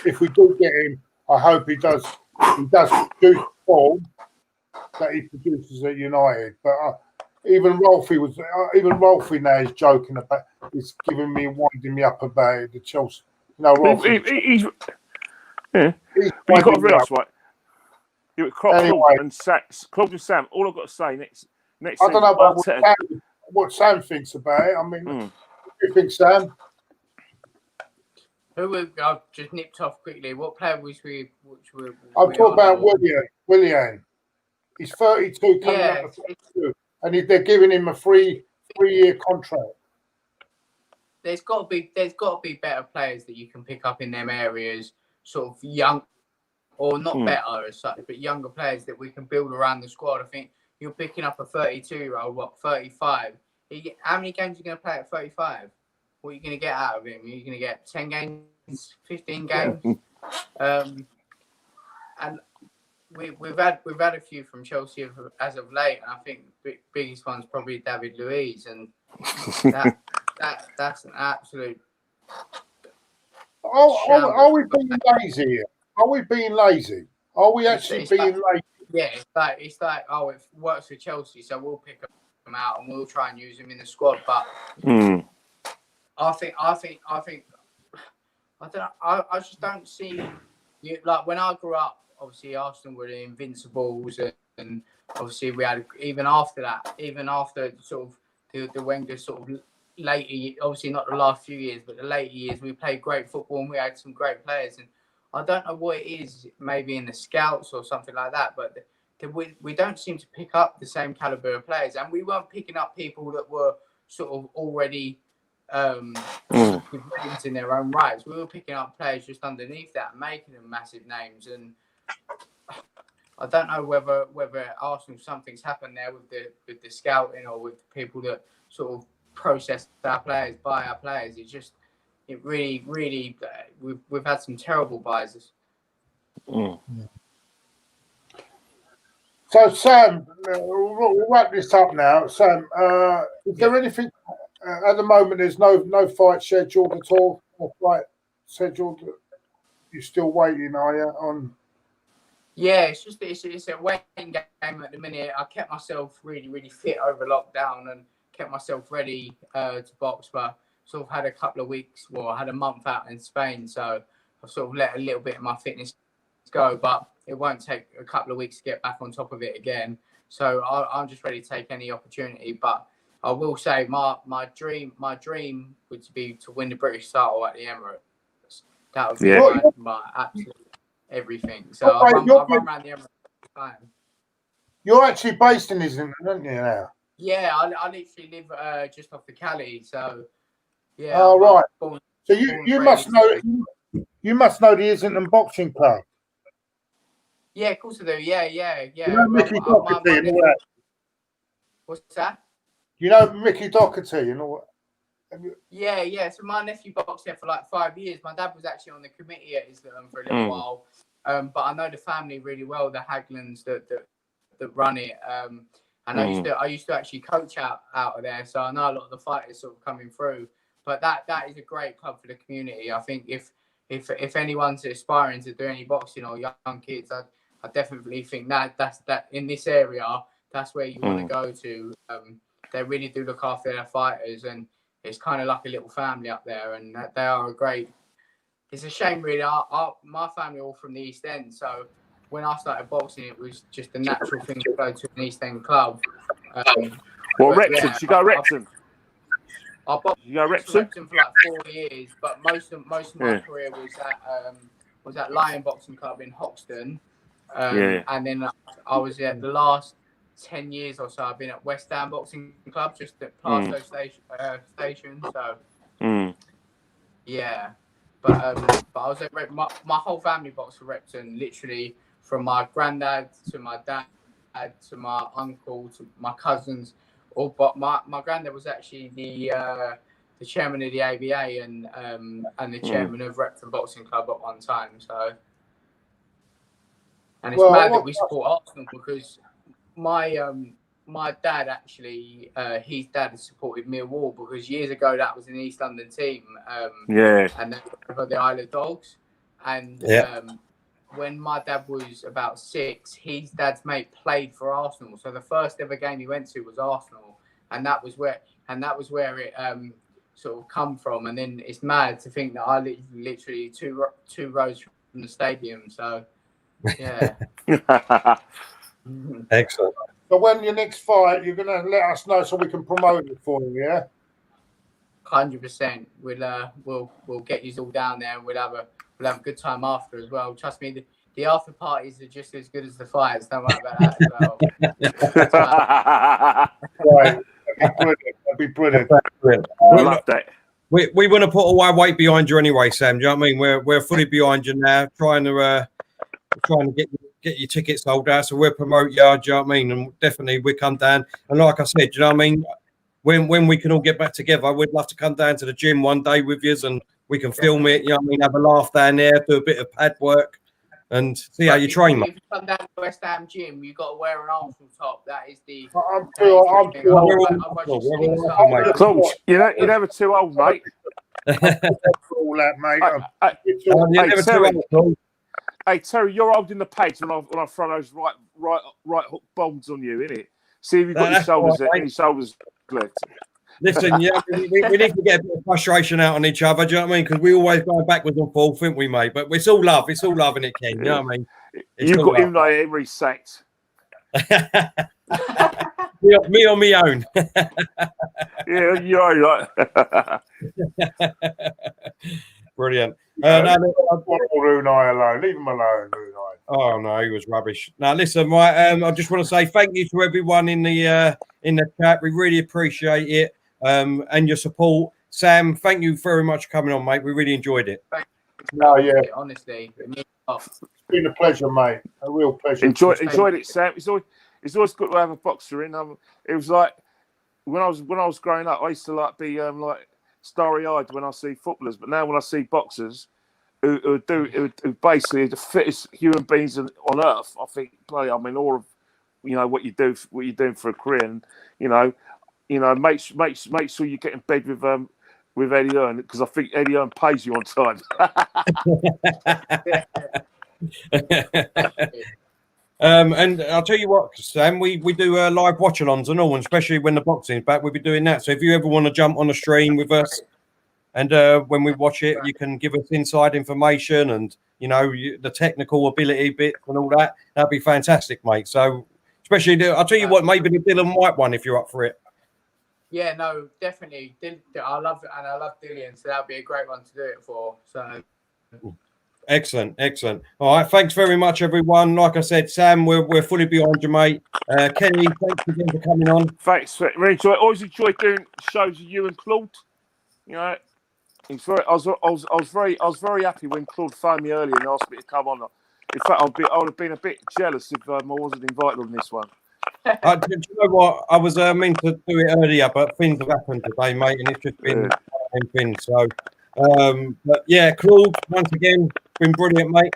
if we do get him, I hope he does produce the form that he produces at United. But even Rolfie now is joking about. He's winding me up about the Chelsea. He's but you've got to realise, right? Claude and Sam. All I've got to say next. I don't know about what Sam thinks about it. I mean, what do you think, Sam? I've just nipped off quickly. What player was we? I'm talking about Willian. He's 32, coming up to 32, and they're giving him a 3-year contract. There's got to be better players that you can pick up in them areas, sort of young, or not better as such, but younger players that we can build around the squad. I think you're picking up a 32-year-old, 35. How many games are you going to play at 35? What are you going to get out of him? Are you going to get 10 games, 15 games? And we've had a few from Chelsea as of late, and I think biggest one's probably David Luiz, and that's an absolute. Are we being lazy here? Are we being lazy? Are we actually being lazy? Yeah, it's like it works for Chelsea, so we'll pick them out and we'll try and use them in the squad. But I think I don't know, I just don't see like when I grew up. Obviously, Arsenal were the Invincibles, and obviously we had even after sort of the Wenger sort of later, obviously not the last few years, but the later years, we played great football and we had some great players. And I don't know what it is, maybe in the scouts or something like that, but we don't seem to pick up the same caliber of players, and we weren't picking up people that were sort of already brilliant in their own rights. We were picking up players just underneath that and making them massive names. And I don't know whether at Arsenal something's happened there with the scouting or with the people that sort of process our players, buy our players. It really we've had some terrible buys. So Sam, we'll wrap this up now. Sam, is there anything at the moment? There's no fight scheduled at all. No fight scheduled. You're still waiting, are you? On. Yeah, it's a waiting game at the minute. I kept myself really fit over lockdown and kept myself ready to box, but sort of had a couple of weeks, I had a month out in Spain, so I've sort of let a little bit of my fitness go, but it won't take a couple of weeks to get back on top of it again. So I'm just ready to take any opportunity. But I will say my dream would be to win the British title at the Emirates. That would be my absolute everything. So I run around the Emirates. You're actually based in Islington, aren't you now? Yeah, I literally live just off the Cali. So yeah. Oh right. So you must know the Islington Boxing Club. Yeah, of course I do. Yeah. You know Mickey Doherty and all that. What's that? You know Mickey Doherty and all that. Yeah. So my nephew boxed there for like 5 years. My dad was actually on the committee at Islington for a little while. But I know the family really well, the Haglands that run it. And I used to actually coach out of there, so I know a lot of the fighters sort of coming through. But that is a great club for the community. I think if anyone's aspiring to do any boxing or young kids, I definitely think that's in this area, that's where you want to go to. They really do look after their fighters, and it's kind of like a little family up there, and they are a great. It's a shame, really. My family are all from the East End, so when I started boxing, it was just a natural thing to go to an East End club. Wrexham? You go Wrexham? I boxed Wrexham for like 4 years, but most of my career was at Lion Boxing Club in Hoxton. And then I was at the last 10 years or so. I've been at West Ham Boxing Club, just at Plaistow Station. So yeah, but I was at my whole family boxed for Repton, literally from my granddad to my dad to my uncle to my cousins. But my granddad was actually the chairman of the ABA and the chairman of Repton Boxing Club at one time. So, and it's mad that we support Arsenal because my dad actually his dad has supported Millwall because years ago that was an East London team. And they were the Isle of Dogs, and when my dad was about 6, his dad's mate played for Arsenal. So the first ever game he went to was Arsenal, and that was where it sort of come from. And then it's mad to think that I literally two rows from the stadium. So yeah. Excellent. So when your next fight, you're gonna let us know so we can promote it for you, yeah? 100%. We'll get you all down there, and we'll have a good time after as well. Trust me, the after parties are just as good as the fights. Don't worry about that as well. Right. That'd be brilliant. I love that. We want to put a wide weight behind you anyway, Sam. Do you know what I mean? We're fully behind you now, trying to get your tickets sold out. So we'll promote you. Do you know what I mean? And definitely we come down. And like I said, do you know what I mean? When we can all get back together, we'd love to come down to the gym one day with you, and we can film it. You know what I mean? Have a laugh down there, do a bit of pad work. and see how you train, mate. If you come down to West Ham gym, you've got to wear an Arsenal top. That is the. I'm too old. Claude, you're never too old, mate. All that, mate. Hey, Terry, you're holding the pace when I throw those right hook bombs on you, innit? See if you've got your shoulders left. Listen, yeah, we need to get a bit of frustration out on each other. Do you know what I mean? Because we always go backwards and forth, think we, mate? But it's all love. It's all love in it, Ken. You know what I mean? You've got him like Emery sacked. me on my own. Yeah, you're right. Leave Brilliant. Runai alone. Leave him alone, Runai. Oh no, he was rubbish. Now listen, right. I just want to say thank you to everyone in the chat. We really appreciate it. And your support. Sam, thank you very much for coming on, mate. We really enjoyed it. No, yeah. Honestly, it's been a pleasure, mate. A real pleasure. Enjoyed it, Sam. It's always good to have a boxer in. It was like when I was growing up, I used to be like starry-eyed when I see footballers, but now when I see boxers who basically are the fittest human beings on earth, I think, I'm in awe of what you're doing for a career, and make sure you get in bed with Eddie Earn, because I think Eddie Earn pays you on time. And I'll tell you what, Sam, we do live watch-alongs and all, and especially when the boxing's back, we'll be doing that. So if you ever want to jump on a stream with us, and when we watch it, you can give us inside information and the technical ability bit and all that. That'd be fantastic, mate. So especially, I'll tell you what, maybe the Dylan White one if you're up for it. Yeah, no, definitely. I love Dillian, so that'd be a great one to do it for. So. Excellent. All right, thanks very much, everyone. Like I said, Sam, we're fully behind you, mate. Kenny, thanks again for coming on. Thanks, really enjoy. Always enjoy doing shows with you and Claude. I was very happy when Claude phoned me earlier and asked me to come on. In fact, I would have been a bit jealous if I wasn't invited on this one. Do you know what? I was meant to do it earlier, but things have happened today, mate, and it's just been things. So, but yeah, Claude, once again, been brilliant, mate.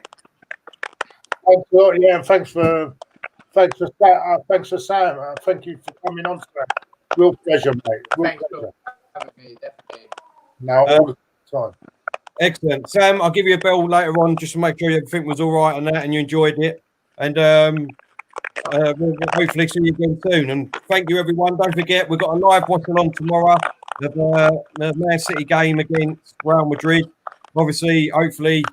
Thanks a lot, yeah, and thanks for Sam. Thank you for coming on today. Real pleasure, mate. Thanks for having me, definitely. Now all the time. Excellent, Sam. I'll give you a bell later on just to make sure everything was all right on that and you enjoyed it. And we'll hopefully see you again soon. And thank you, everyone. Don't forget, we've got a live watch-along tomorrow of the Man City game against Real Madrid. Obviously, hopefully,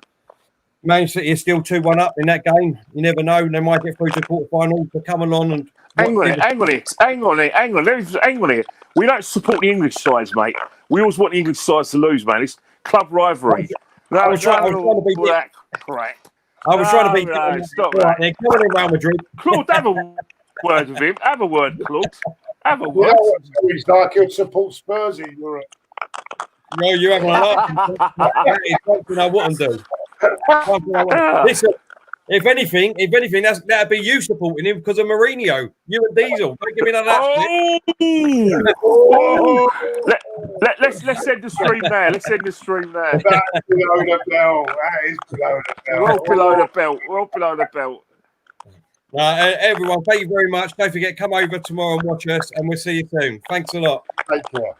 Man City is still 2-1 up in that game. You never know. They might get through to the quarterfinals. So come along and hang on it. We don't support the English sides, mate. We always want the English sides to lose, man. It's club rivalry. I was trying to be that crap. I was trying to be. Stop that. They're coming in Real Madrid. Claude, have a word with him. Have a word, Claude. Have a word. He's like he'll support Spurs in Europe. No, you haven't a lot. That is something I wouldn't do. Listen, if anything, that'd be you supporting him because of Mourinho. You and Diesel. Don't give me none of that. Let's end the stream there. That's below the belt. That is below the belt. Well below the belt. Everyone, thank you very much. Don't forget, come over tomorrow and watch us, and we'll see you soon. Thanks a lot. Take care.